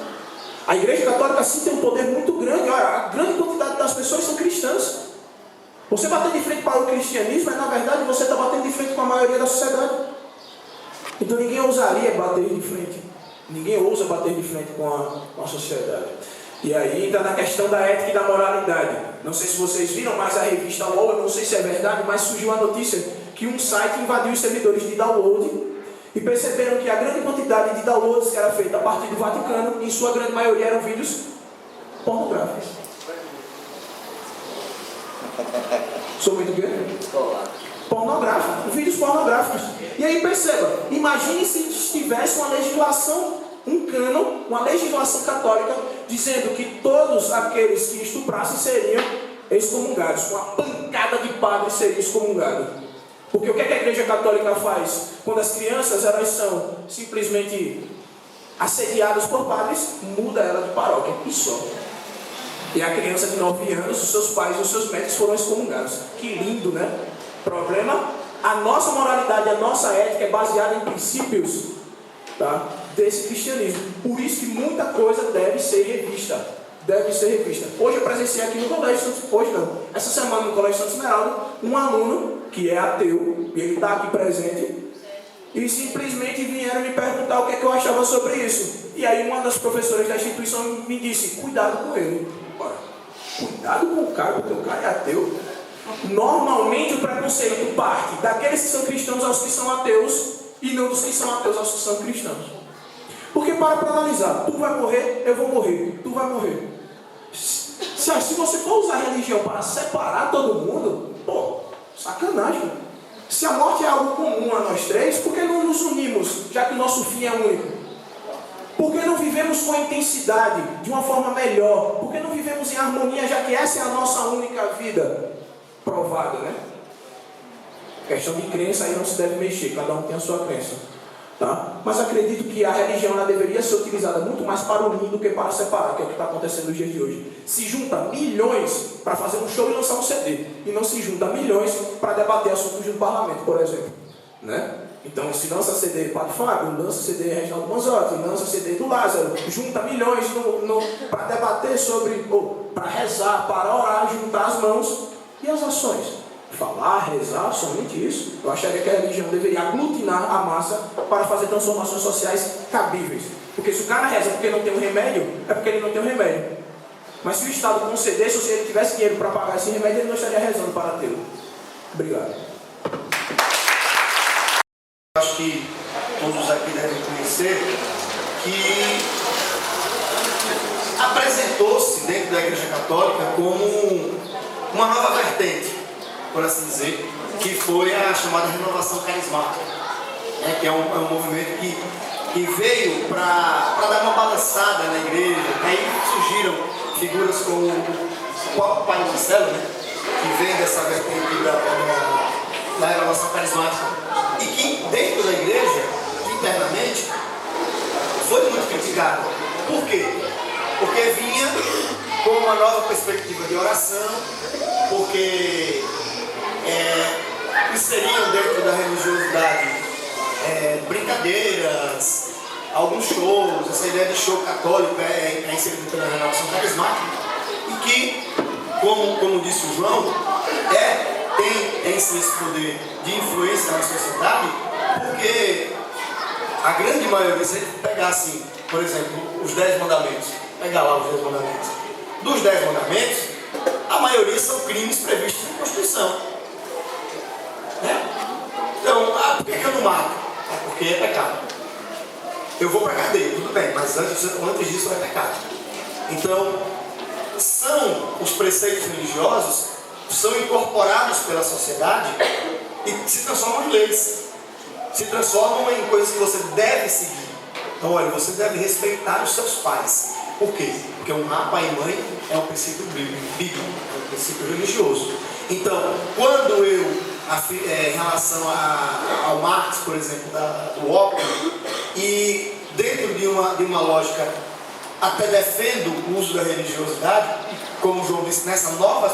A Igreja Católica sim tem um poder muito grande. Olha, a grande quantidade das pessoas são cristãs. Você bater de frente para o cristianismo, na verdade você está batendo de frente com a maioria da sociedade. Então ninguém ousaria bater de frente. Ninguém ousa bater de frente com a sociedade. E aí entra na questão da ética e da moralidade. Não sei se vocês viram, mas a revista UOL, eu não sei se é verdade, mas surgiu a notícia que um site invadiu os servidores de download e perceberam que a grande quantidade de downloads que era feita a partir do Vaticano, em sua grande maioria eram vídeos pornográficos. Sou muito grande? Pornográfico, vídeos pornográficos. E aí perceba, imagine se tivesse uma legislação, um cânon, uma legislação católica, dizendo que todos aqueles que estuprassem seriam excomungados. Uma pancada de padres seria excomungado. Porque o que a Igreja Católica faz? Quando as crianças elas são simplesmente assediadas por padres, muda ela de paróquia e só. E a criança de 9 anos, os seus pais e os seus médicos foram excomungados. Que lindo, né? Problema, a nossa moralidade, a nossa ética é baseada em princípios, tá, desse cristianismo. Por isso que muita coisa deve ser revista. Deve ser revista. Hoje eu presenciei aqui no Colégio Santos, hoje não, essa semana no Colégio Santos Esmeralda, um aluno que é ateu, e ele está aqui presente, e simplesmente vieram me perguntar o que é que eu achava sobre isso. E aí uma das professoras da instituição me disse, cuidado com ele. Ora, cuidado com o cara, porque o cara é ateu. Normalmente o preconceito parte daqueles que são cristãos aos que são ateus, e não dos que são ateus aos que são cristãos. Porque para analisar, tu vai morrer, eu vou morrer, tu vai morrer. Se você for usar a religião para separar todo mundo, pô, sacanagem. Se a morte é algo comum a nós três, por que não nos unimos, já que o nosso fim é único? Por que não vivemos com intensidade, de uma forma melhor? Por que não vivemos em harmonia, já que essa é a nossa única vida provada, né? Questão de crença aí não se deve mexer, cada um tem a sua crença. Tá? Mas acredito que a religião ela deveria ser utilizada muito mais para unir do que para separar, que é o que está acontecendo nos dias de hoje. Se junta milhões para fazer um show e lançar um CD, e não se junta milhões para debater assuntos do parlamento, por exemplo. Né? Então, se lança CD do Padre Fábio, lança CD Reginaldo Manzotti, lança CD do Lázaro, junta milhões para debater sobre, ou para rezar, para orar, juntar as mãos e as ações. Falar, rezar, somente isso. Eu acharia que a religião deveria aglutinar a massa para fazer transformações sociais cabíveis. Porque se o cara reza porque não tem um remédio, é porque ele não tem um remédio. Mas se o Estado concedesse, ou se ele tivesse dinheiro para pagar esse remédio, ele não estaria rezando para tê-lo. Obrigado. Acho que todos aqui devem conhecer que apresentou-se dentro da Igreja Católica como uma nova vertente, por assim dizer, que foi a chamada renovação carismática, né? Que é um movimento que veio para dar uma balançada na igreja. Aí surgiram figuras como o próprio Pai Marcelo, né? Que vem dessa vertente da renovação carismática, e que dentro da igreja, internamente, foi muito criticado. Por quê? Porque vinha com uma nova perspectiva de oração, porque inseriam dentro da religiosidade brincadeiras, alguns shows. Essa ideia de show católico é inserida pela renovação carismática, e que, como disse o João, tem sim esse poder de influência na sociedade, porque a grande maioria, se a gente pegar assim, por exemplo, os 10 mandamentos, pegar lá os 10 mandamentos, dos 10 mandamentos, a maioria são crimes previstos na Constituição. Né? Então, por que eu não mato? Porque é pecado. Eu vou para a cadeia, tudo bem, mas antes disso é pecado. Então, são os preceitos religiosos, são incorporados pela sociedade e se transformam em leis, se transformam em coisas que você deve seguir. Então, olha, você deve respeitar os seus pais. Por quê? Porque honrar pai e mãe é um princípio bíblico, é um princípio religioso. Então, quando eu, em relação ao Marx, por exemplo, do Ockham, e dentro de uma lógica, até defendo o uso da religiosidade, como o João disse, nessa nova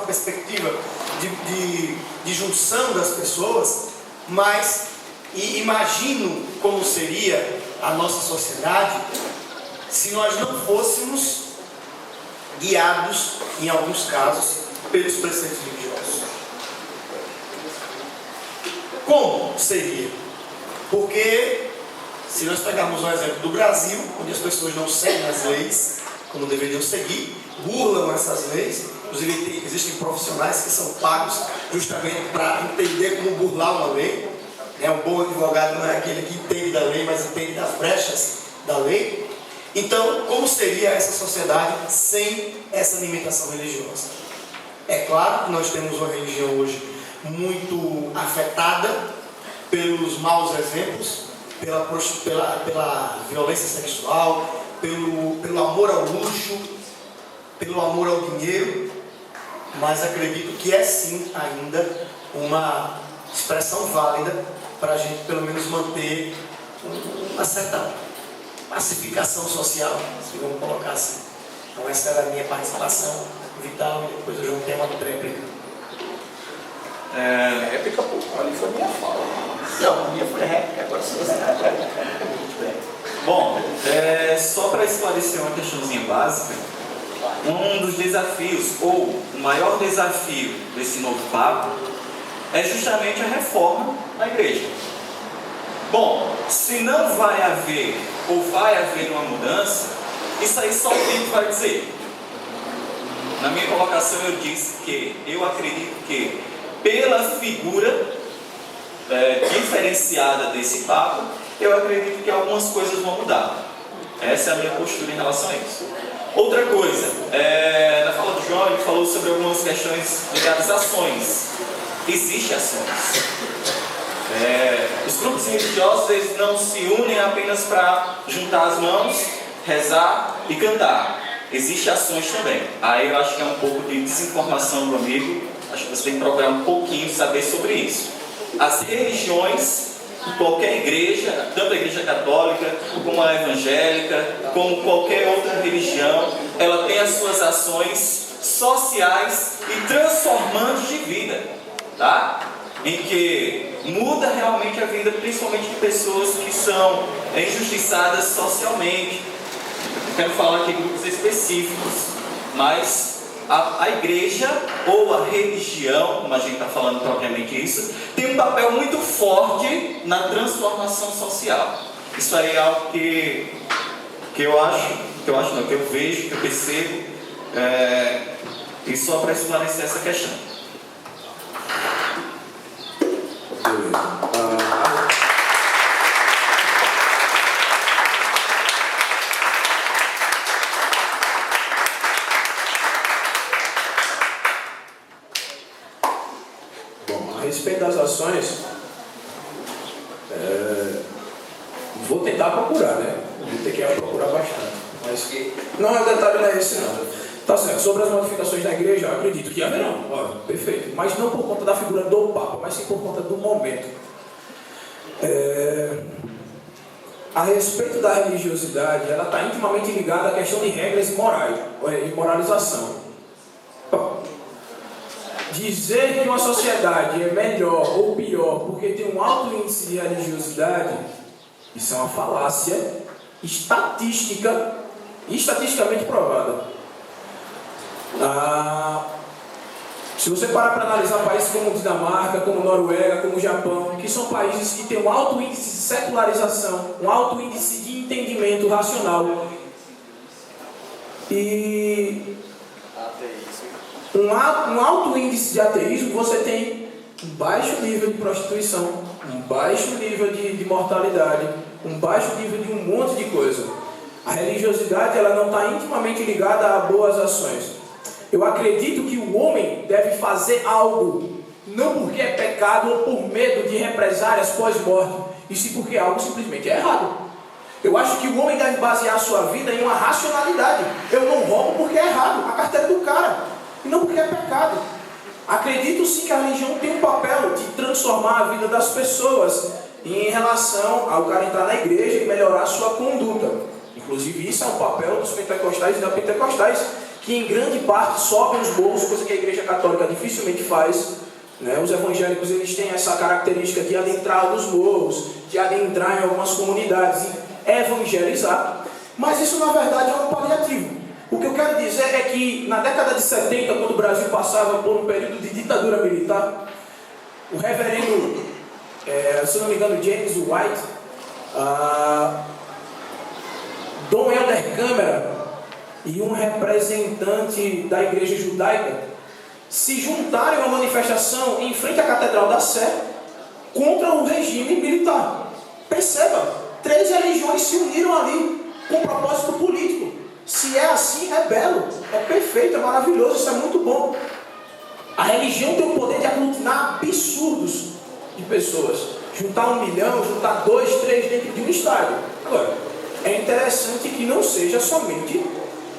perspectiva de junção das pessoas, mas imagino como seria a nossa sociedade se nós não fôssemos guiados, em alguns casos, pelos preceitos religiosos. Como seria? Porque, se nós pegarmos um exemplo do Brasil, onde as pessoas não seguem as leis como deveriam seguir, burlam essas leis, inclusive existem profissionais que são pagos justamente para entender como burlar uma lei. Um bom advogado não é aquele que entende da lei, mas entende das brechas da lei. Então, como seria essa sociedade sem essa limitação religiosa? É claro que nós temos uma religião hoje muito afetada pelos maus exemplos, pela violência sexual, pelo amor ao luxo, pelo amor ao dinheiro, mas acredito que é sim ainda uma expressão válida para a gente pelo menos manter uma certa pacificação social, se vamos colocar assim. Então essa era a minha participação vital e depois eu juntei uma tréplica. Réplica, pô, ali foi minha fala. Não, a minha foi réplica, agora se você muito bem. Bom, só para esclarecer uma questãozinha básica, um dos desafios, ou o maior desafio desse novo Papa, é justamente a reforma na igreja. Bom, se não vai haver, ou vai haver uma mudança, isso aí só o tempo vai dizer. Na minha colocação eu disse que eu acredito que pela figura diferenciada desse Papa, eu acredito que algumas coisas vão mudar. Essa é a minha postura em relação a isso. Outra coisa, na fala do João, ele falou sobre algumas questões ligadas a ações. Existem ações. Os grupos religiosos, eles não se unem apenas para juntar as mãos, rezar e cantar. Existem ações também. Aí eu acho que é um pouco de desinformação do amigo. Acho que você tem que procurar um pouquinho saber sobre isso. As religiões, qualquer igreja, tanto a igreja católica, como a evangélica, como qualquer outra religião, ela tem as suas ações sociais e transformantes de vida, tá? Em que muda realmente a vida, principalmente de pessoas que são injustiçadas socialmente. Eu quero falar aqui de grupos específicos, mas a igreja ou a religião, como a gente está falando propriamente isso, tem um papel muito forte na transformação social. Isso aí é algo que eu vejo, que eu percebo, e só para esclarecer essa questão. A respeito das ações, vou tentar procurar, né? Vou ter que procurar bastante. Mas não é um detalhe, não é esse não. Tá certo, sobre as modificações da igreja, acredito que haverão, perfeito. Mas não por conta da figura do Papa, mas sim por conta do momento. A respeito da religiosidade, ela está intimamente ligada à questão de regras morais e moralização. Dizer que uma sociedade é melhor ou pior porque tem um alto índice de religiosidade, isso é uma falácia estatisticamente provada. Se você parar para analisar países como Dinamarca, como Noruega, como Japão, que são países que têm um alto índice de secularização, um alto índice de entendimento racional e um alto índice de ateísmo, você tem um baixo nível de prostituição, um baixo nível de mortalidade, um baixo nível de um monte de coisa. A religiosidade, ela não está intimamente ligada a boas ações. Eu acredito que o homem deve fazer algo, não porque é pecado ou por medo de represálias pós-morte, e sim porque algo simplesmente é errado. Eu acho que o homem deve basear a sua vida em uma racionalidade. Eu não roubo porque é errado, a carteira do cara, e não porque é pecado. Acredito sim que a religião tem um papel de transformar a vida das pessoas em relação ao cara entrar na igreja e melhorar a sua conduta. Inclusive isso é um papel dos pentecostais e da pentecostais, que em grande parte sobem os morros, coisa que a igreja católica dificilmente faz, né? Os evangélicos eles têm essa característica de adentrar nos morros, de adentrar em algumas comunidades e evangelizar, mas isso na verdade é um paliativo. O que eu quero dizer é que na década de 70, quando o Brasil passava por um período de ditadura militar, o reverendo, se não me engano, James White, Dom Helder Câmara e um representante da igreja judaica se juntaram a uma manifestação em frente à Catedral da Sé contra o regime militar. Perceba, 3 religiões se uniram ali com propósito político. Se é assim, é belo, é perfeito, é maravilhoso, isso é muito bom. A religião tem o poder de aglutinar absurdos de pessoas. Juntar 1 milhão, juntar 2, 3 dentro de um estádio. Agora, é interessante que não seja somente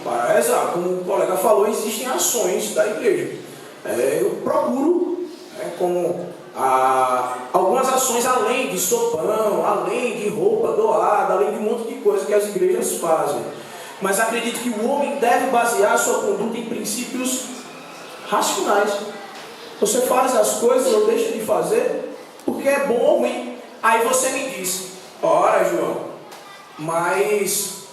para rezar. Como o colega falou, existem ações da igreja. Eu procuro, como algumas ações além de sopão, além de roupa doada, além de um monte de coisa que as igrejas fazem. Mas acredito que o homem deve basear a sua conduta em princípios racionais. Você faz as coisas ou deixa de fazer porque é bom ou ruim. Aí você me diz, ora João, mas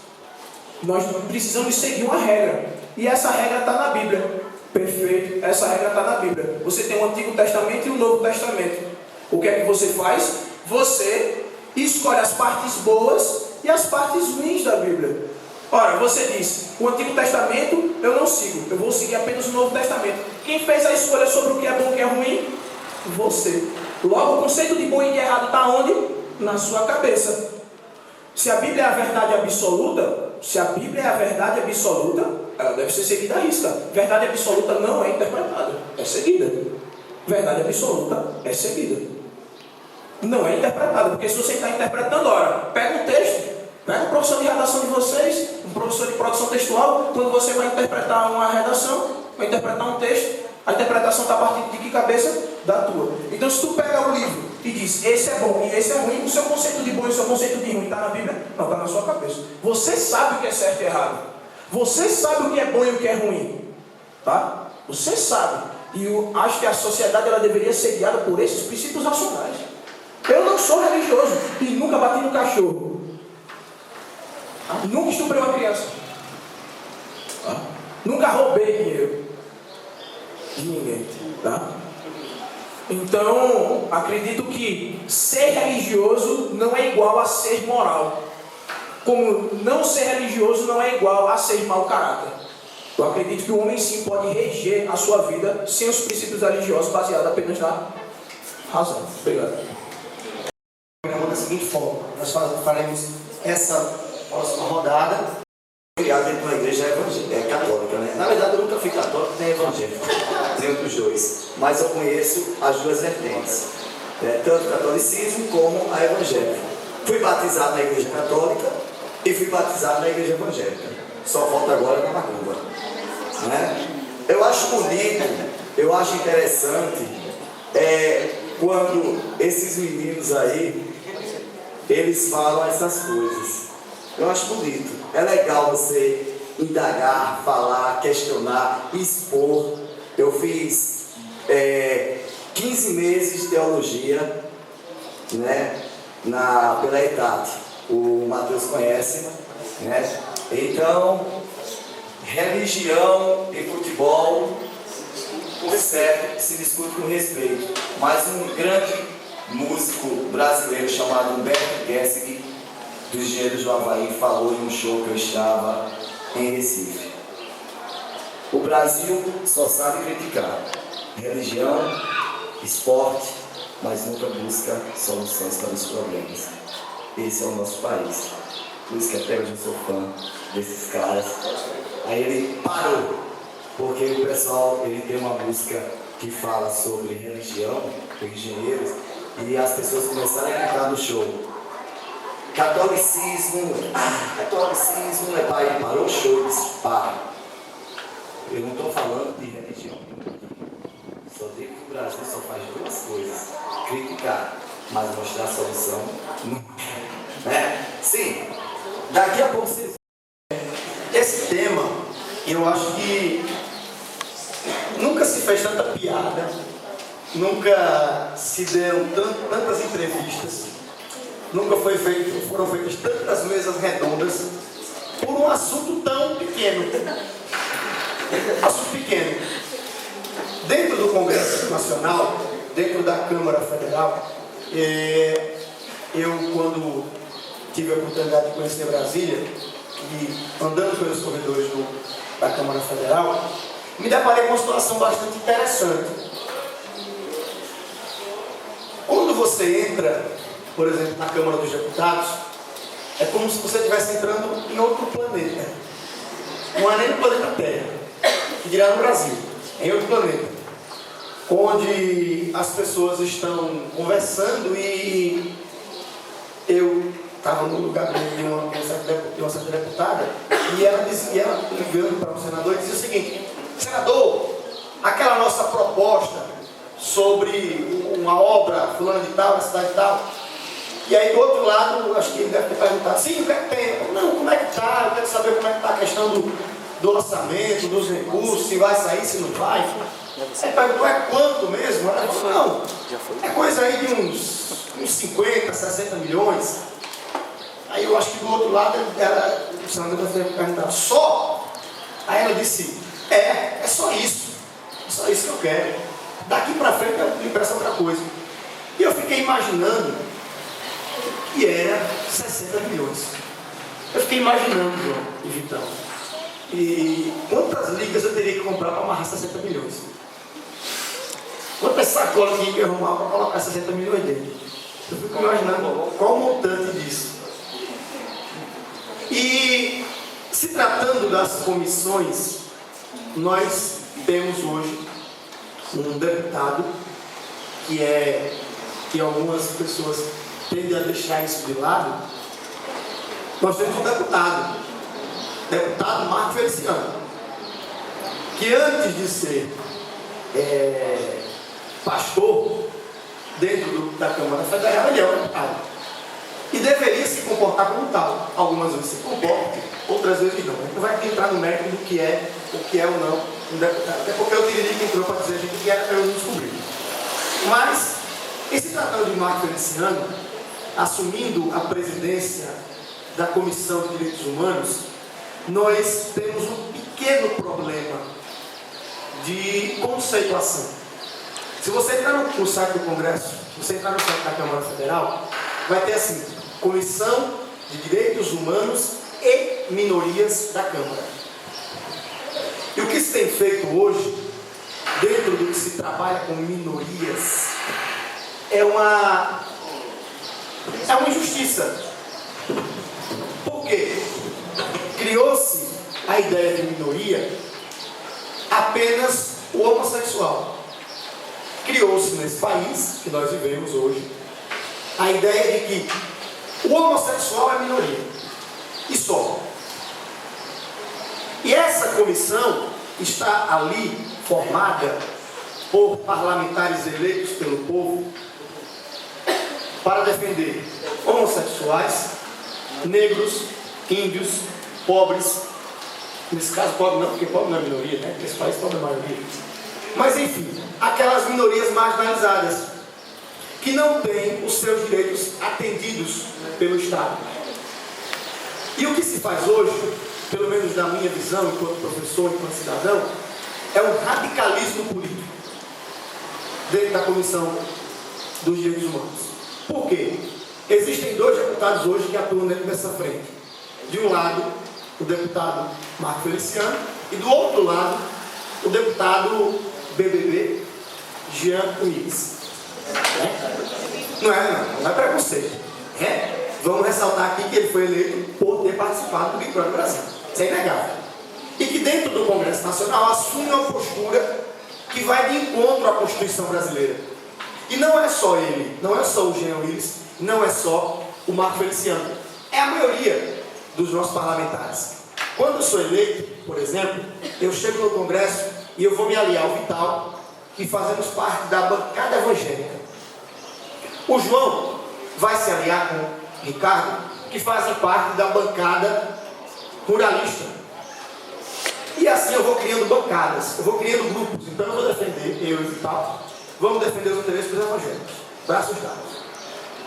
nós precisamos seguir uma regra. E essa regra está na Bíblia. Perfeito, essa regra está na Bíblia. Você tem o Antigo Testamento e o Novo Testamento. O que é que você faz? Você escolhe as partes boas e as partes ruins da Bíblia. Ora, você diz, o Antigo Testamento eu não sigo, eu vou seguir apenas o Novo Testamento. Quem fez a escolha sobre o que é bom e o que é ruim? Você. Logo, o conceito de bom e de errado está onde? Na sua cabeça. Se a Bíblia é a verdade absoluta, ela deve ser seguida à risca. Verdade absoluta não é interpretada, é seguida. Verdade absoluta é seguida. Não é interpretada, porque se você está interpretando, ora, pega um texto, pega um professor de redação de vocês, um professor de produção textual, quando você vai interpretar uma redação, vai interpretar um texto, a interpretação está a partir de que cabeça? Da tua. Então se tu pega o livro e diz, esse é bom e esse é ruim, o seu conceito de bom e o seu conceito de ruim está na Bíblia? Não, está na sua cabeça. Você sabe o que é certo e errado. Você sabe o que é bom e o que é ruim. Tá? Você sabe. E eu acho que a sociedade ela deveria ser guiada por esses princípios racionais. Eu não sou religioso e nunca bati no cachorro. Nunca estuprei uma criança. Nunca roubei dinheiro de ninguém. Tá? Então, acredito que ser religioso não é igual a ser moral. Como não ser religioso não é igual a ser mau caráter. Eu acredito que o homem sim pode reger a sua vida sem os princípios religiosos baseados apenas na razão. Obrigado. Da seguinte forma, nós faremos essa próxima rodada. Criado dentro de uma igreja católica, né? Na verdade eu nunca fui católico nem evangélico, nenhum dos dois, mas eu conheço as duas vertentes, né? Tanto o catolicismo como a evangélica. Fui batizado na igreja católica e fui batizado na igreja evangélica, só falta agora na macumba, né? Eu acho bonito, eu acho interessante quando esses meninos aí eles falam essas coisas. Eu acho bonito. É legal você indagar, falar, questionar, expor. Eu fiz 15 meses de teologia, né, pela ETAT. O Matheus conhece, né? Então, religião e futebol, por certo, se discute com respeito. Mas um grande músico brasileiro chamado Humberto Gessinger, do Engenheiros do Havaí, falou em um show que eu estava em Recife. O Brasil só sabe criticar religião, esporte, mas nunca busca soluções para os problemas. Esse é o nosso país. Por isso que até hoje eu sou fã desses caras. Aí ele parou, porque o pessoal ele tem uma música que fala sobre religião, engenheiros, e as pessoas começaram a gritar no show. Catolicismo é pai. Ele parou o show e disse, para. Eu não estou falando de religião. Só digo que o Brasil só faz duas coisas: criticar, mas mostrar a solução não é. Né? Sim, daqui a pouco vocês... Esse tema, eu acho que nunca se fez tanta piada nunca se deram tantas entrevistas, nunca foram feitas tantas mesas redondas por um assunto tão pequeno. Assunto pequeno. Dentro do Congresso Nacional, dentro da Câmara Federal, eu, quando tive a oportunidade de conhecer Brasília, e andando pelos corredores da Câmara Federal, me deparei com uma situação bastante interessante. Quando você entra, por exemplo, na Câmara dos Deputados, é como se você estivesse entrando em outro planeta. Não é nem no planeta Terra, que dirá no Brasil, é em outro planeta, onde as pessoas estão conversando e eu estava no lugar de uma certa deputada e ela ligando para o senador e dizia o seguinte: senador, aquela nossa proposta sobre uma obra fulana de tal, na cidade de tal. E aí do outro lado, acho que ele deve ter perguntado, sim, o que é que tem? Não, como é que está? Eu quero saber como é que está a questão do orçamento, dos recursos, se vai sair, se não vai. Aí perguntou, é quanto mesmo? Ela falou, não, é coisa aí de uns 50, 60 milhões. Aí eu acho que do outro lado, o senador deve ter perguntado, só? Aí ela disse, é só isso. É só isso que eu quero. Daqui para frente eu me impressa outra coisa. E eu fiquei imaginando que era 60 milhões. Eu fiquei imaginando, João e Vitão, e quantas ligas eu teria que comprar para amarrar 60 milhões? Quantas sacolas que eu arrumar para colocar 60 milhões dentro? Eu fico imaginando qual o montante disso. E se tratando das comissões, nós temos hoje um deputado que algumas pessoas tendem a deixar isso de lado. Nós temos um deputado Marco Feliciano, que antes de ser pastor dentro da Câmara Federal, ele é um deputado e deveria se comportar como tal. Algumas vezes se comporta, outras vezes não. A gente não vai entrar no mérito do que é ou não um deputado, até porque o Tiririca entrou para dizer a gente que era para eu não descobrir. Mas, em se tratando de Marco Feliciano, assumindo a presidência da Comissão de Direitos Humanos, nós temos um pequeno problema de conceituação. Se você entrar no site do Congresso, se você entrar no site da Câmara Federal, vai ter assim, Comissão de Direitos Humanos e Minorias da Câmara. E o que se tem feito hoje, dentro do que se trabalha com minorias, é uma injustiça. Por quê? Criou-se a ideia de minoria apenas o homossexual. Criou-se nesse país que nós vivemos hoje a ideia de que o homossexual é minoria. E só. E essa comissão está ali formada por parlamentares eleitos pelo povo para defender homossexuais, negros, índios, pobres. Nesse caso, pobre não, porque pobre não é minoria, né? Nesse país, pobre é a maioria. Mas, enfim, aquelas minorias marginalizadas que não têm os seus direitos atendidos pelo Estado. E o que se faz hoje, pelo menos na minha visão, enquanto professor, enquanto cidadão, é um radicalismo político dentro da Comissão dos Direitos Humanos. Por quê? Existem dois deputados hoje que atuam dentro dessa frente. De um lado, o deputado Marco Feliciano, e do outro lado, o deputado BBB, Jean Unis. Não é preconceito. Vamos ressaltar aqui que ele foi eleito por ter participado do Big Brother Brasil. Isso é inegável. E que dentro do Congresso Nacional assume uma postura que vai de encontro à Constituição brasileira. E não é só ele, não é só o Jean Willis, não é só o Marco Feliciano. É a maioria dos nossos parlamentares. Quando eu sou eleito, por exemplo, eu chego no Congresso e eu vou me aliar ao Vital, que fazemos parte da bancada evangélica. O João vai se aliar com o Ricardo, que fazem parte da bancada ruralista. E assim eu vou criando bancadas, eu vou criando grupos. Então eu vou defender, eu e o Vital, vamos defender os interesses dos evangélicos. Braços dados.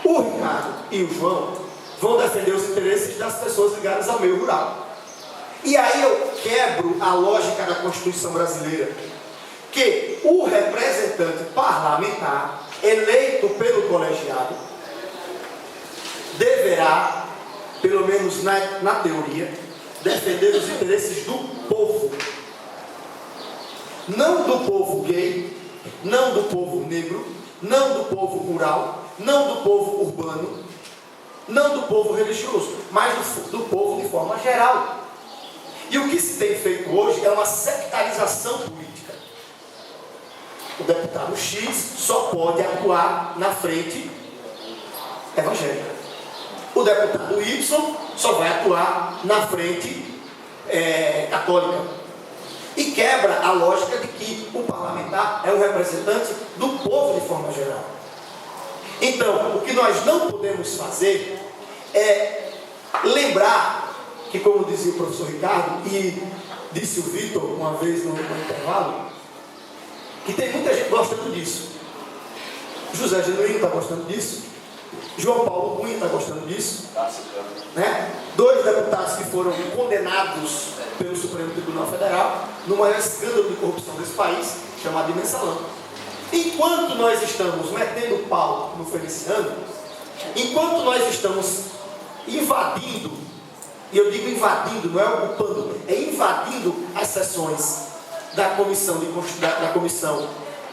O Ricardo e o João vão defender os interesses das pessoas ligadas ao meio rural. E aí eu quebro a lógica da Constituição brasileira, que o representante parlamentar eleito pelo colegiado deverá, pelo menos na teoria, defender os interesses do povo. Não do povo gay, não do povo negro, não do povo rural, não do povo urbano, não do povo religioso, mas do povo de forma geral. E o que se tem feito hoje é uma sectarização política. O deputado X só pode atuar na frente evangélica. O deputado Y só vai atuar na frente católica. E quebra a lógica de que o parlamentar é um representante do povo de forma geral. Então, o que nós não podemos fazer é lembrar que, como dizia o professor Ricardo, e disse o Vitor uma vez no intervalo, que tem muita gente gostando disso. José Genuíno está gostando disso. João Paulo Cunha está gostando disso. Né? 2 deputados que foram condenados pelo Supremo Tribunal Federal no maior escândalo de corrupção desse país, chamado de Mensalão. Enquanto nós estamos metendo pau no Feliciano, enquanto nós estamos invadindo, e eu digo invadindo, não é ocupando, é invadindo as sessões da Comissão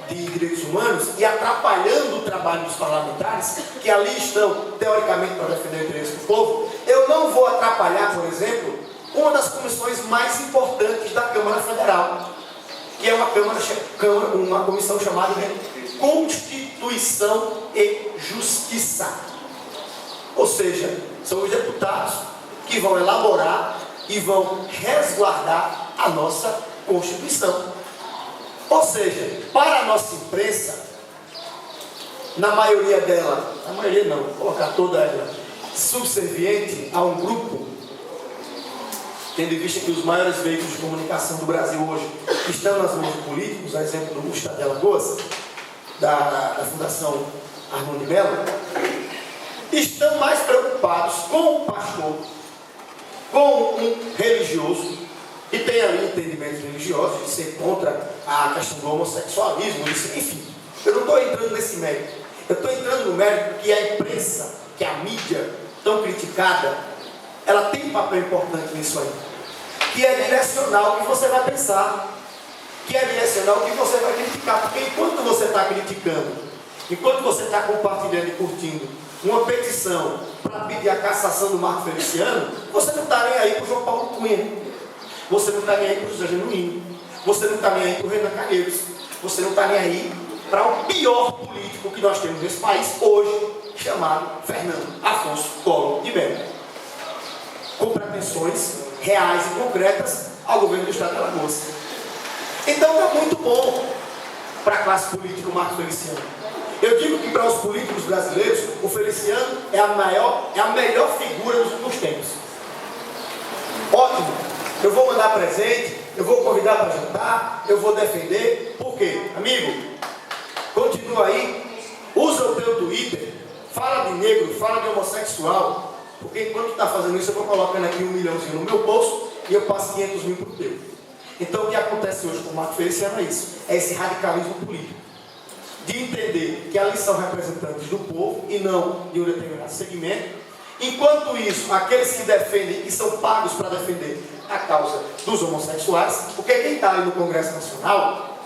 de Direitos Humanos e atrapalhando o trabalho dos parlamentares, que ali estão, teoricamente, para defender o interesse do povo, eu não vou atrapalhar, por exemplo, uma das comissões mais importantes da Câmara Federal, que é uma comissão chamada de Constituição e Justiça. Ou seja, são os deputados que vão elaborar e vão resguardar a nossa Constituição. Ou seja, para a nossa imprensa, na maioria dela, na maioria não, vou colocar toda ela, subserviente a um grupo, tendo em vista que os maiores veículos de comunicação do Brasil hoje estão nas mãos de políticos, a exemplo do Gustavo de Alagoas, da Fundação Armando de Mello, estão mais preocupados com o pastor, com um religioso, que tem ali entendimentos religiosos, de ser contra a questão do homossexualismo, enfim. Eu não estou entrando nesse mérito. Eu estou entrando no mérito que a imprensa, que a mídia, tão criticada, ela tem um papel importante nisso aí. Que é direcionar o que você vai pensar. Que é direcionar o que você vai criticar. Porque enquanto você está criticando, enquanto você está compartilhando e curtindo uma petição para pedir a cassação do Marco Feliciano, você não está nem aí para o João Paulo Cunha. Você não está nem aí para o José Genuíno. Você não está nem aí para o Renan Calheiros. Você não está nem aí para o pior político que nós temos nesse país hoje, chamado Fernando Afonso Collor de Mello, com pretensões reais e concretas ao governo do Estado de Alagoas. Então está muito bom para a classe política o Marco Feliciano. Eu digo que para os políticos brasileiros, o Feliciano é a melhor figura dos últimos tempos. Ótimo. Eu vou mandar presente, eu vou convidar para jantar, eu vou defender. Por quê? Amigo, continua aí, usa o teu Twitter, fala de negro, fala de homossexual, porque enquanto está fazendo isso, eu vou colocando aqui 1 milhãozinho no meu bolso e eu passo 500 mil para o teu. Então o que acontece hoje com o Marco Feliciano é isso, é esse radicalismo político, de entender que ali são representantes do povo e não de um determinado segmento. Enquanto isso, aqueles que defendem e são pagos para defender a causa dos homossexuais, porque quem está ali no Congresso Nacional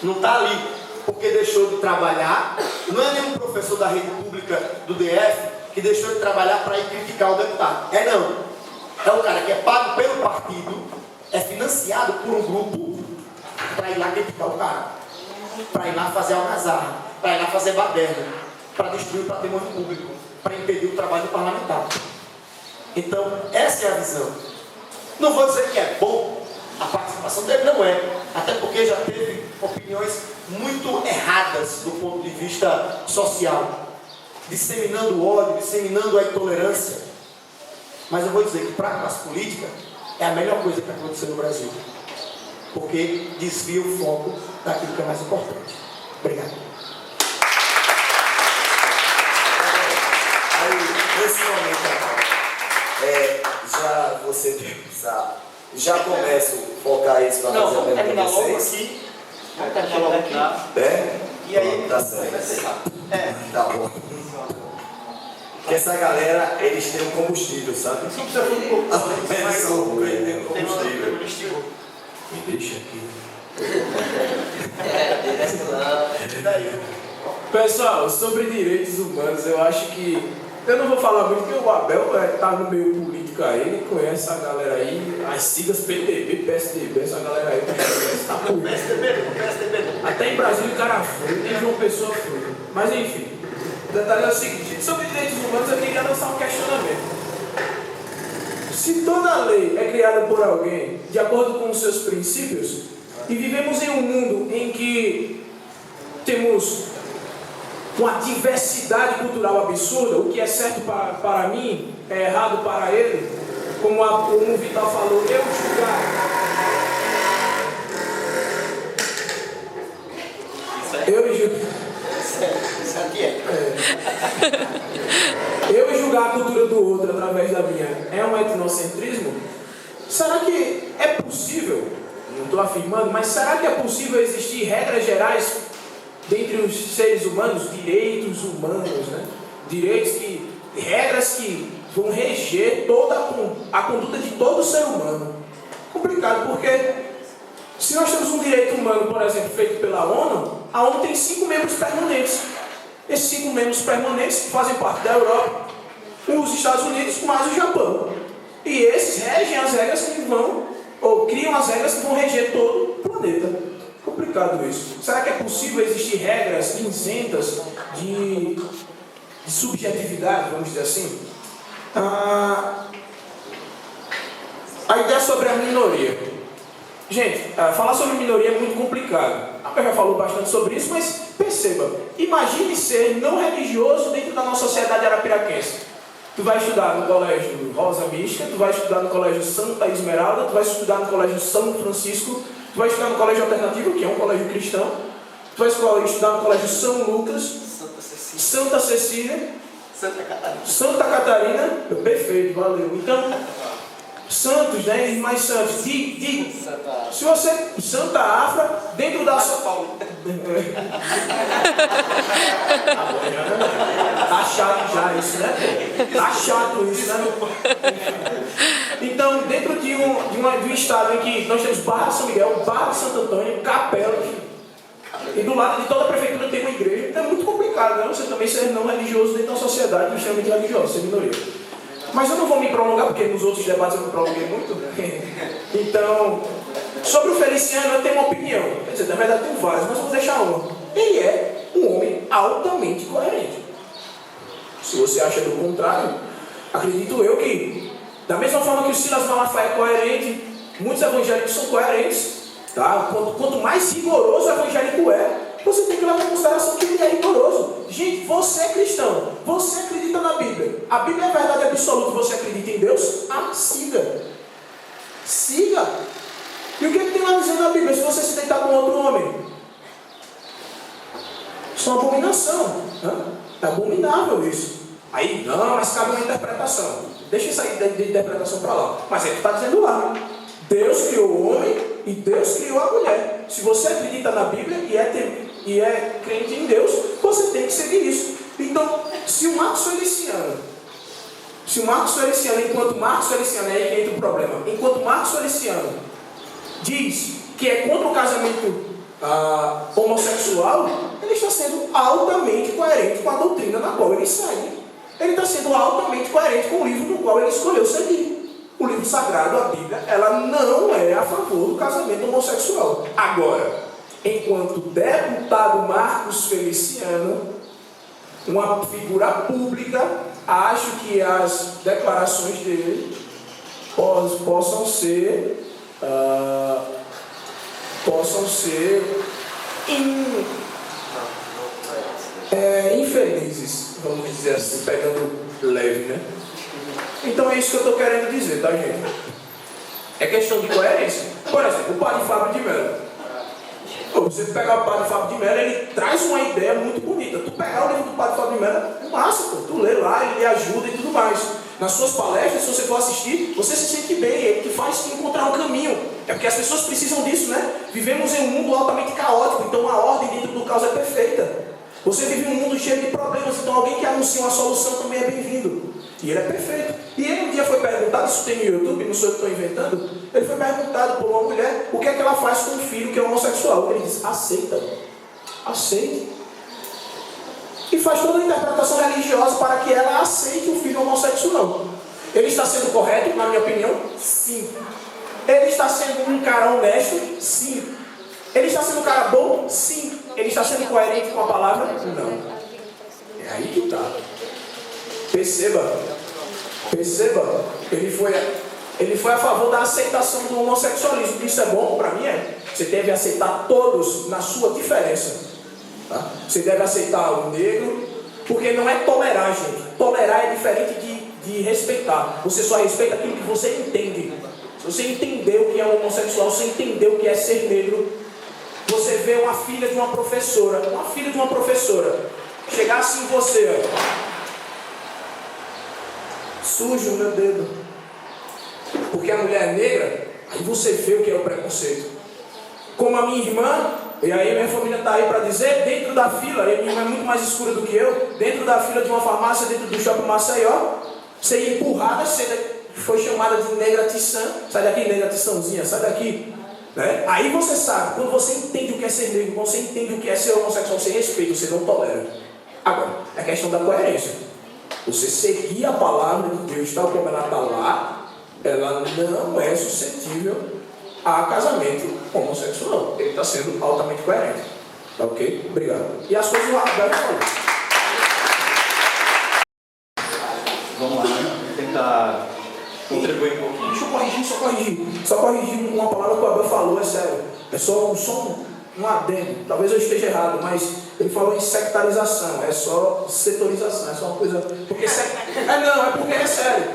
não está ali porque deixou de trabalhar, não é nenhum professor da rede pública do DF que deixou de trabalhar para ir criticar o deputado. Não. É o cara que é pago pelo partido, é financiado por um grupo para ir lá criticar o cara, para ir lá fazer algazarra, para ir lá fazer baderna, para destruir o patrimônio público, para impedir o trabalho parlamentar. Então, essa é a visão. Não vou dizer que é bom a participação dele, não é. Até porque já teve opiniões muito erradas do ponto de vista social, disseminando ódio, disseminando a intolerância. Mas eu vou dizer que para a classe política é a melhor coisa que aconteceu no Brasil, porque desvia o foco daquilo que é mais importante. Obrigado. Aí, nesse momento, já você já começo a focar isso para Não, fazer a vamos pergunta terminar de logo vocês. aqui. Vamos terminar logo aqui. É? E aí, Tá vai certo. ser rápido. Tá bom. Porque essa galera, eles têm um combustível, sabe? Não precisa fazer um pouco. Eles são um Tem combustível. combustível. Me deixa aqui. Pessoal, sobre direitos humanos, eu acho que... Eu não vou falar muito porque o Abel tá no meio político aí, ele conhece a galera aí, as siglas PTB, PSDB, essa galera aí conhece, tá por PSDB. Até em Brasília o cara foi, nem João Pessoa foi. Mas enfim, o detalhe é o seguinte, sobre direitos humanos eu queria lançar um questionamento. Se toda lei é criada por alguém de acordo com os seus princípios, e vivemos em um mundo em que temos uma diversidade cultural absurda, o que é certo para mim é errado para ele, como o Vital falou, eu julgar a cultura do outro através da minha é um etnocentrismo? Será que é possível, não estou afirmando, mas será que é possível existir regras gerais dentre os seres humanos, direitos humanos, né? Regras que vão reger toda a conduta de todo ser humano? Complicado, porque se nós temos um direito humano, por exemplo, feito pela ONU, a ONU tem 5 membros permanentes. Esses 5 membros permanentes fazem parte da Europa, os Estados Unidos, mais o Japão. E esses regem as regras que vão, ou criam as regras que vão reger todo o planeta. Complicado isso. Será que é possível existir regras isentas de subjetividade, vamos dizer assim? A ideia sobre a minoria. Gente, falar sobre minoria é muito complicado. A Pé já falou bastante sobre isso, mas perceba, imagine ser não religioso dentro da nossa sociedade arapiraquense. Tu vai estudar no colégio Rosa Mística, tu vai estudar no colégio Santa Esmeralda, tu vai estudar no colégio São Francisco, tu vai estudar no colégio alternativo, que é um colégio cristão, tu vai estudar no colégio São Lucas, Santa Cecília, Santa Catarina, perfeito, valeu. Então, santos, né? Mais santos. Digo, se você, Santa Afra, dentro da sua... Tá chato já isso, né? Tá chato isso, né? Então, dentro de um estado em que nós temos Barra São Miguel, Barra Santo Antônio, Capela, e do lado de toda a prefeitura tem uma igreja, então é muito complicado, né? Você também ser não religioso dentro da sociedade extremamente religiosa, ser minoria. Mas eu não vou me prolongar, porque nos outros debates eu me prolonguei muito. Então, sobre o Feliciano eu tenho uma opinião. Quer dizer, na verdade tem várias, mas vou deixar uma. Ele é um homem altamente coerente. Se você acha do contrário, acredito eu que, da mesma forma que o Silas Malafaia é coerente, muitos evangélicos são coerentes. Tá? Quanto mais rigoroso o evangélico é, você tem que levar em consideração que ele é rigoroso. Gente, você é cristão, você acredita na Bíblia. A Bíblia é verdade absoluta, você acredita em Deus? Siga. Siga. E o que tem lá dizendo na Bíblia? Se você se deitar com outro homem, isso é uma abominação. É abominável isso. Aí, não, mas cabe uma interpretação. Deixa isso aí de interpretação para lá. Mas ele está dizendo lá. Deus criou o homem e Deus criou a mulher. Se você acredita na Bíblia e é crente em Deus, você tem que seguir isso. Então, se o Marcos Feliciano, enquanto Marcos Feliciano, é aí que entra o problema, enquanto Marcos Feliciano diz que é contra o casamento homossexual, ele está sendo altamente coerente com a doutrina na qual ele segue. Ele está sendo altamente coerente com o livro no qual ele escolheu seguir. O livro sagrado, a Bíblia, ela não é a favor do casamento homossexual. Agora, enquanto deputado Marcos Feliciano, uma figura pública, acho que as declarações dele possam ser infelizes, vamos dizer assim, pegando leve, né? Então é isso que eu estou querendo dizer, tá, gente? É questão de coerência. Por exemplo, o padre Fábio de Mello. Você pega o Padre Fábio de Mello, ele traz uma ideia muito bonita. Tu pegar o livro do Padre Fábio de Mello, é massa, pô. Tu lê lá, ele lhe ajuda e tudo mais. Nas suas palestras, se você for assistir, você se sente bem, ele te faz encontrar um caminho. É porque as pessoas precisam disso, né? Vivemos em um mundo altamente caótico, então a ordem dentro do caos é perfeita. Você vive em um mundo cheio de problemas, então alguém que anuncia uma solução também é bem-vindo. E ele é perfeito. E ele um dia foi perguntado, isso tem no YouTube, não sou eu que estou inventando, ele foi perguntado por uma mulher o que é que ela faz com um filho que é homossexual. Ele diz, aceita. Aceite. E faz toda a interpretação religiosa para que ela aceite o filho homossexual. Ele está sendo correto, na minha opinião? Sim. Ele está sendo um cara honesto? Sim. Ele está sendo um cara bom? Sim. Ele está sendo coerente com a palavra? Não. É aí que está. Perceba. Ele foi a favor da aceitação do homossexualismo. Isso é bom? Para mim é. Você deve aceitar todos na sua diferença. Tá? Você deve aceitar o negro, porque não é tolerar, gente. Tolerar é diferente de respeitar. Você só respeita aquilo que você entende. Se você entender o que é homossexual, você entender o que é ser negro, você vê uma filha de uma professora, chegar assim em você, ó, sujo o meu dedo, porque a mulher é negra, aí você vê o que é o preconceito. Como a minha irmã, e aí minha família está aí para dizer, dentro da fila, e minha irmã é muito mais escura do que eu, dentro da fila de uma farmácia, dentro do shopping Maceió, você ia empurrada, você foi chamada de negra tiçã, sai daqui negra tiçãozinha, sai daqui. Né? Aí você sabe, quando você entende o que é ser negro, quando você entende o que é ser homossexual, você respeita, você não tolera. Agora, é questão da coerência. Você seguir a palavra de Deus tal como ela está lá, ela não é suscetível a casamento homossexual. Ele está sendo altamente coerente. Tá ok? Obrigado. E as coisas o Abel falou. Vamos lá, né? Tentar contribuir um pouquinho. Deixa eu só corrigir uma palavra que o Abel falou, é sério. É só um adendo. Talvez eu esteja errado, mas ele falou em sectarização. É só setorização, é só uma coisa. Porque é porque é sério.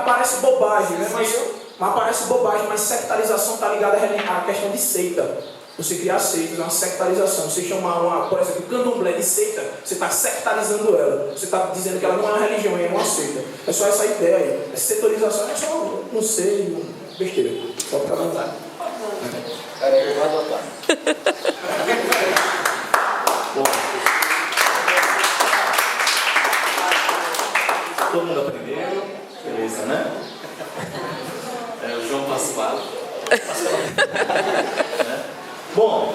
Parece bobagem, né? Mas parece bobagem, mas sectarização está ligada à questão de seita. Você criar seitas, é uma sectarização. Você chamar por exemplo, candomblé de seita, você está sectarizando ela. Você está dizendo que ela não é uma religião, é uma seita. É só essa ideia aí. É setorização, é só, não sei, besteira. Só para avançar. Cara, eu vou adotar. Bom. Todo mundo aprendeu? Beleza, né? É o João Pascoal. Bom,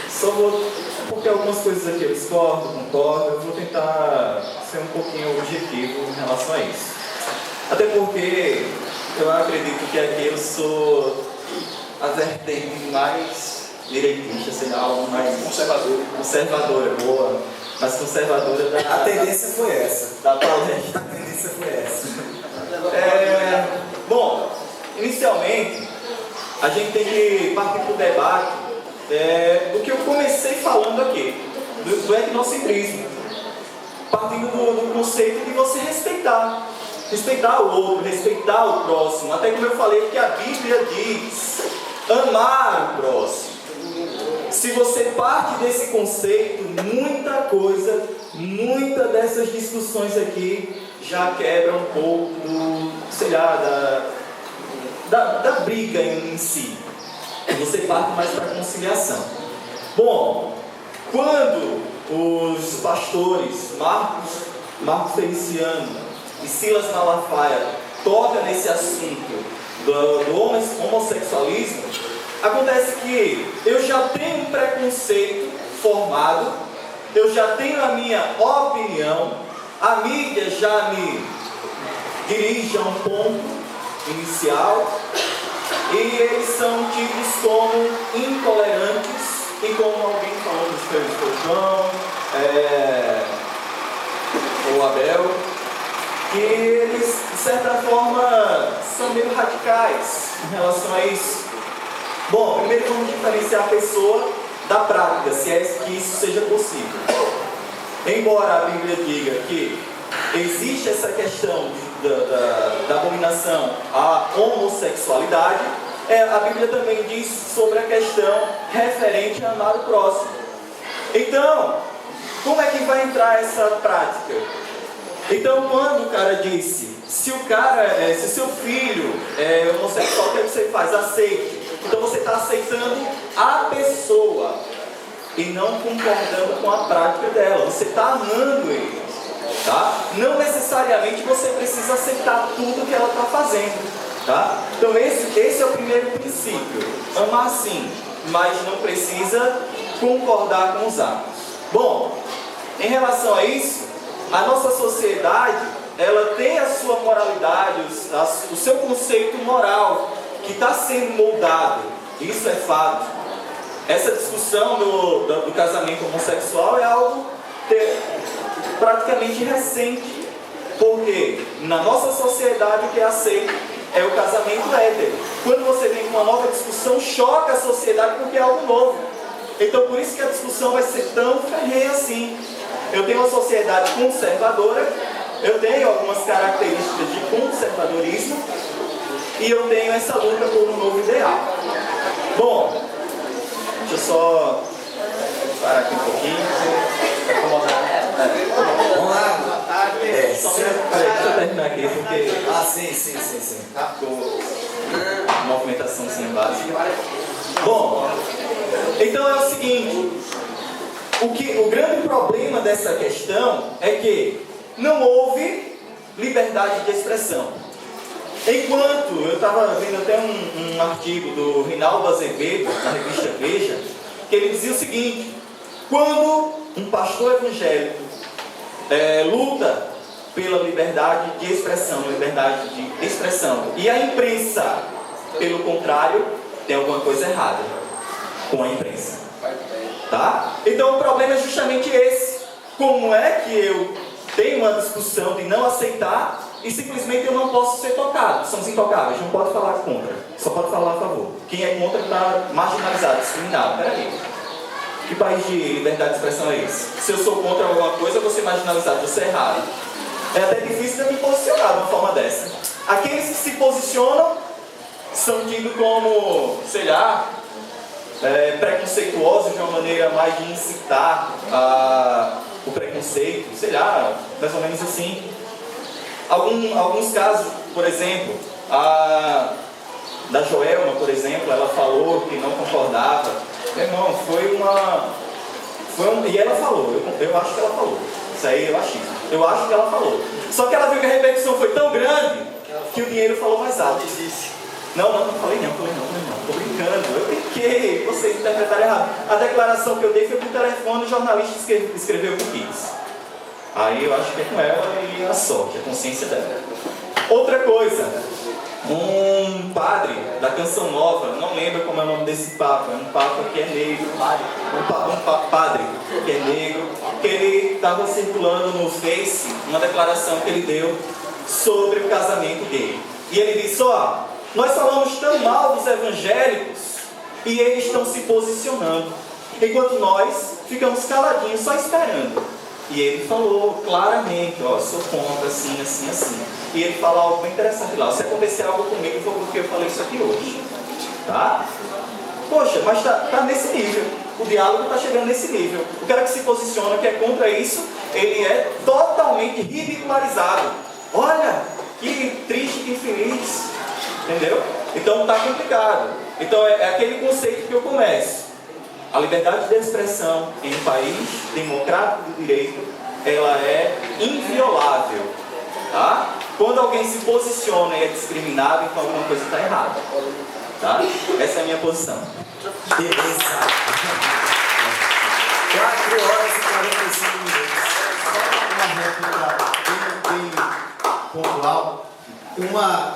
só vou, porque algumas coisas aqui eu discordo, concordo, eu vou tentar ser um pouquinho objetivo em relação a isso. Até porque eu acredito que aqui eu sou a vertente mais direitista, sei lá, algo mais conservadora, boa, mais conservadora da... A tendência foi essa. Da palestra. A tendência foi essa. Bom, inicialmente, a gente tem que partir para o debate do que eu comecei falando aqui, do etnocentrismo. Partindo do conceito de você respeitar o outro, respeitar o próximo. Até como eu falei que a Bíblia diz, amar o próximo. Se você parte desse conceito, muita dessas discussões aqui já quebra um pouco da briga em si. Você parte mais para a conciliação. Bom, quando os pastores Marcos Feliciano e Silas Malafaia tocam nesse assunto do homossexualismo, acontece que eu já tenho um preconceito formado, eu já tenho a minha opinião, a mídia já me dirige a um ponto inicial e eles são tidos como intolerantes e como alguém falou do João, o Abel, que eles de certa forma são meio radicais em relação a isso. Bom, primeiro vamos diferenciar a pessoa da prática, se é que isso seja possível. Embora a Bíblia diga que existe essa questão da abominação à homossexualidade, a Bíblia também diz sobre a questão referente a amar o próximo. Então, como é que vai entrar essa prática? Então, quando o cara disse, se seu filho é homossexual, o que você faz? Aceite. Então você está aceitando a pessoa e não concordando com a prática dela. Você está amando ele, tá? Não necessariamente você precisa aceitar tudo que ela está fazendo, tá? Então esse é o primeiro princípio. Amar sim, mas não precisa concordar com os atos. Bom, em relação a isso, a nossa sociedade, ela tem a sua moralidade, o seu conceito moral que está sendo moldado. Isso é fato. Essa discussão do casamento homossexual é algo praticamente recente, porque na nossa sociedade o que é aceito é o casamento hétero. Quando você vem com uma nova discussão, choca a sociedade porque é algo novo. Então por isso que a discussão vai ser tão ferrenha assim. Eu tenho uma sociedade conservadora, eu tenho algumas características de conservadorismo e eu tenho essa luta por um novo ideal. Bom, deixa eu só parar aqui um pouquinho. Vamos lá. Só deixa eu terminar aqui, porque Sim. ficou uma movimentação sem base. Bom, então é o seguinte, o grande problema dessa questão é que não houve liberdade de expressão. Enquanto eu estava vendo até um artigo do Rinaldo Azevedo, na revista Veja, que ele dizia o seguinte: quando um pastor evangélico luta pela liberdade de expressão, e a imprensa, pelo contrário, tem alguma coisa errada com a imprensa, tá? Então o problema é justamente esse. Como é que eu tenho uma discussão de não aceitar e simplesmente eu não posso ser tocado? Somos intocáveis, não pode falar contra, só pode falar a favor. Quem é contra está marginalizado, discriminado. Peraí, que país de liberdade de expressão é esse? Se eu sou contra alguma coisa, eu vou ser marginalizado, vou ser errado. É até difícil de me posicionar de uma forma dessa. Aqueles que se posicionam são tidos como, sei lá, preconceituosos de uma maneira mais de incitar o preconceito, sei lá, mais ou menos assim. Alguns casos, por exemplo, da Joelma, por exemplo, ela falou que não concordava. Meu irmão, e ela falou, eu acho que ela falou. Isso aí eu acho. Eu acho que ela falou. Só que ela viu que a repercussão foi tão grande que o dinheiro falou mais alto. Não falei não. Tô brincando, eu brinquei, vocês interpretaram errado. A declaração que eu dei foi por telefone, o jornalista escreveu o que quis. Aí eu acho que é com ela e a sorte, a consciência dela. Outra coisa, um padre da Canção Nova, não lembro como é o nome desse papa, um papa que é negro, um padre que é negro, que ele estava circulando no Face uma declaração que ele deu sobre o casamento gay. E ele disse: nós falamos tão mal dos evangélicos e eles estão se posicionando, enquanto nós ficamos caladinhos só esperando. E ele falou claramente: sou contra, assim. E ele fala algo bem interessante lá: se acontecer algo comigo, foi porque eu falei isso aqui hoje, tá? Poxa, mas tá nesse nível, o diálogo está chegando nesse nível. O cara que se posiciona, que é contra isso, ele é totalmente ridicularizado. Olha, que triste, que infeliz, entendeu? Então tá complicado. Então é aquele conceito que eu começo. A liberdade de expressão em um país democrático de direito, ela é inviolável, tá? Quando alguém se posiciona e é discriminado, então alguma coisa está errada, tá? Essa é a minha posição. Beleza. 4 horas e 45 minutos. Uma réplica bem pontual.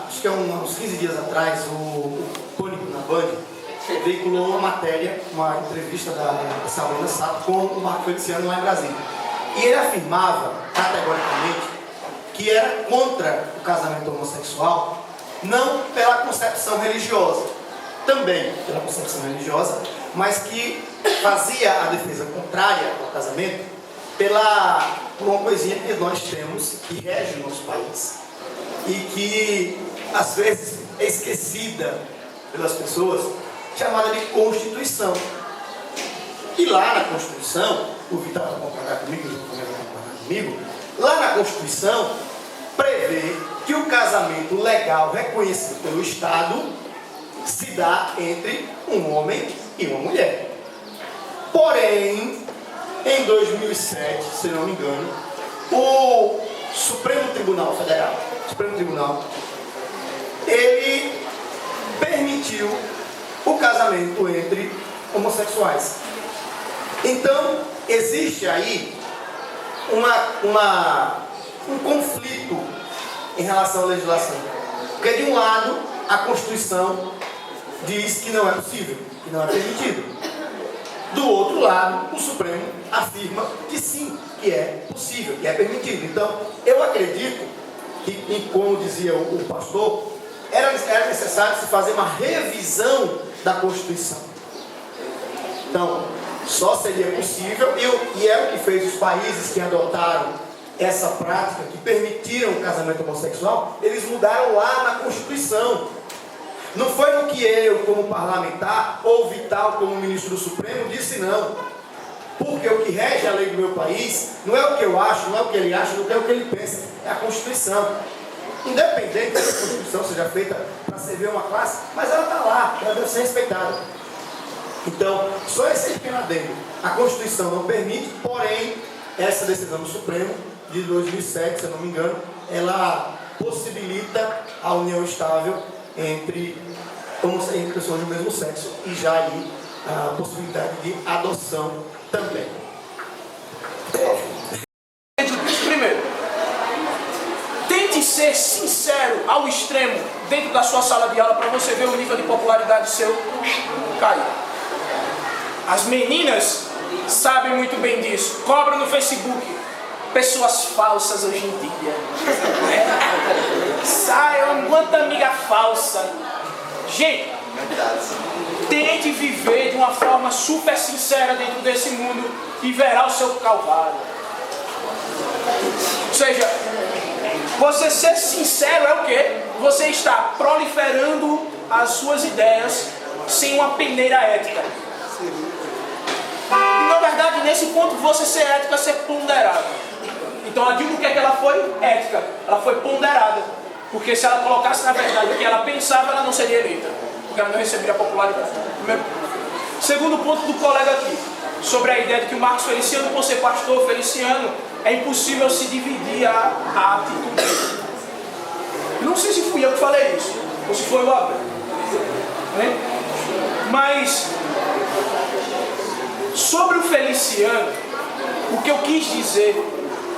Acho que uns 15 dias atrás, o Pânico na Band veiculou uma matéria, uma entrevista da Sabrina Sato com o Marco Feliciano lá em Brasília. E ele afirmava, categoricamente, que era contra o casamento homossexual, não pela concepção religiosa, também pela concepção religiosa, mas que fazia a defesa contrária ao casamento por uma coisinha que nós temos, que rege o nosso país, e que às vezes é esquecida pelas pessoas, chamada de Constituição. E lá na Constituição, o Vitor vai concordar comigo, lá na Constituição, prevê que o casamento legal reconhecido pelo Estado se dá entre um homem e uma mulher. Porém, em 2007, se não me engano, o Supremo Tribunal Federal, ele permitiu o casamento entre homossexuais. Então, existe aí um conflito em relação à legislação. Porque, de um lado, a Constituição diz que não é possível, que não é permitido. Do outro lado, o Supremo afirma que sim, que é possível, que é permitido. Então, eu acredito que, como dizia o pastor, era necessário se fazer uma revisão da Constituição. Então, só seria possível, e é o que fez os países que adotaram essa prática, que permitiram o casamento homossexual, eles mudaram lá na Constituição. Não foi no que eu, como parlamentar, ou Vital, como ministro do Supremo, disse não. Porque o que rege a lei do meu país não é o que eu acho, não é o que ele acha, não é o que ele pensa, é a Constituição. Independente que a Constituição seja feita para servir uma classe, mas ela está lá, ela deve ser respeitada. Então, só esse pequeno adendo. A Constituição não permite, porém, essa decisão do Supremo, de 2007, se eu não me engano, ela possibilita a união estável entre pessoas do mesmo sexo e já aí a possibilidade de adoção também. Primeiro, tente ser sincero ao extremo dentro da sua sala de aula para você ver o nível de popularidade seu cair. As meninas sabem muito bem disso, cobram no Facebook. Pessoas falsas hoje em dia. Saiam, quanta amiga falsa. Gente, tente viver de uma forma super sincera dentro desse mundo e verá o seu calvário. Ou seja, você ser sincero é o quê? Você está proliferando as suas ideias sem uma peneira ética. E na verdade, nesse ponto, você ser ético é ser ponderado. Então a Dilma, o que é que ela foi? Ética. Ela foi ponderada. Porque se ela colocasse na verdade o que ela pensava, ela não seria eleita. Porque ela não receberia popularidade. Primeiro ponto. Segundo ponto do colega aqui, sobre a ideia de que o Marcos Feliciano, por ser pastor Feliciano, é impossível se dividir a atitude. Não sei se fui eu que falei isso, ou se foi o Abel. Né? Mas, sobre o Feliciano, o que eu quis dizer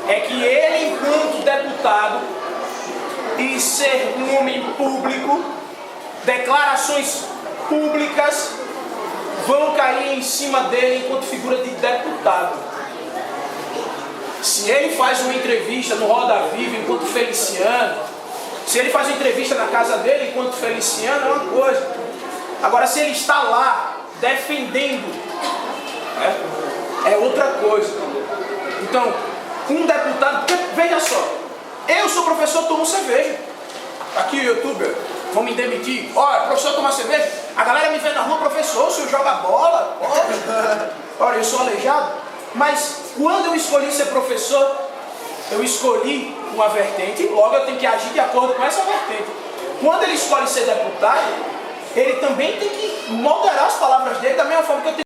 é que ele, enquanto deputado, e ser um homem público, declarações públicas vão cair em cima dele enquanto figura de deputado. Se ele faz uma entrevista no Roda Viva enquanto Feliciano, se ele faz uma entrevista na casa dele enquanto Feliciano, é uma coisa. Agora, se ele está lá defendendo, é outra coisa. Então, um deputado, porque, veja só, eu sou professor, tomo cerveja. Aqui o youtuber, vão me demitir. Olha, professor toma cerveja. A galera me vê na rua, professor, o senhor joga bola? Olha, eu sou aleijado. Mas quando eu escolhi ser professor, eu escolhi uma vertente, logo eu tenho que agir de acordo com essa vertente. Quando ele escolhe ser deputado, ele também tem que moderar as palavras dele da mesma forma que eu tenho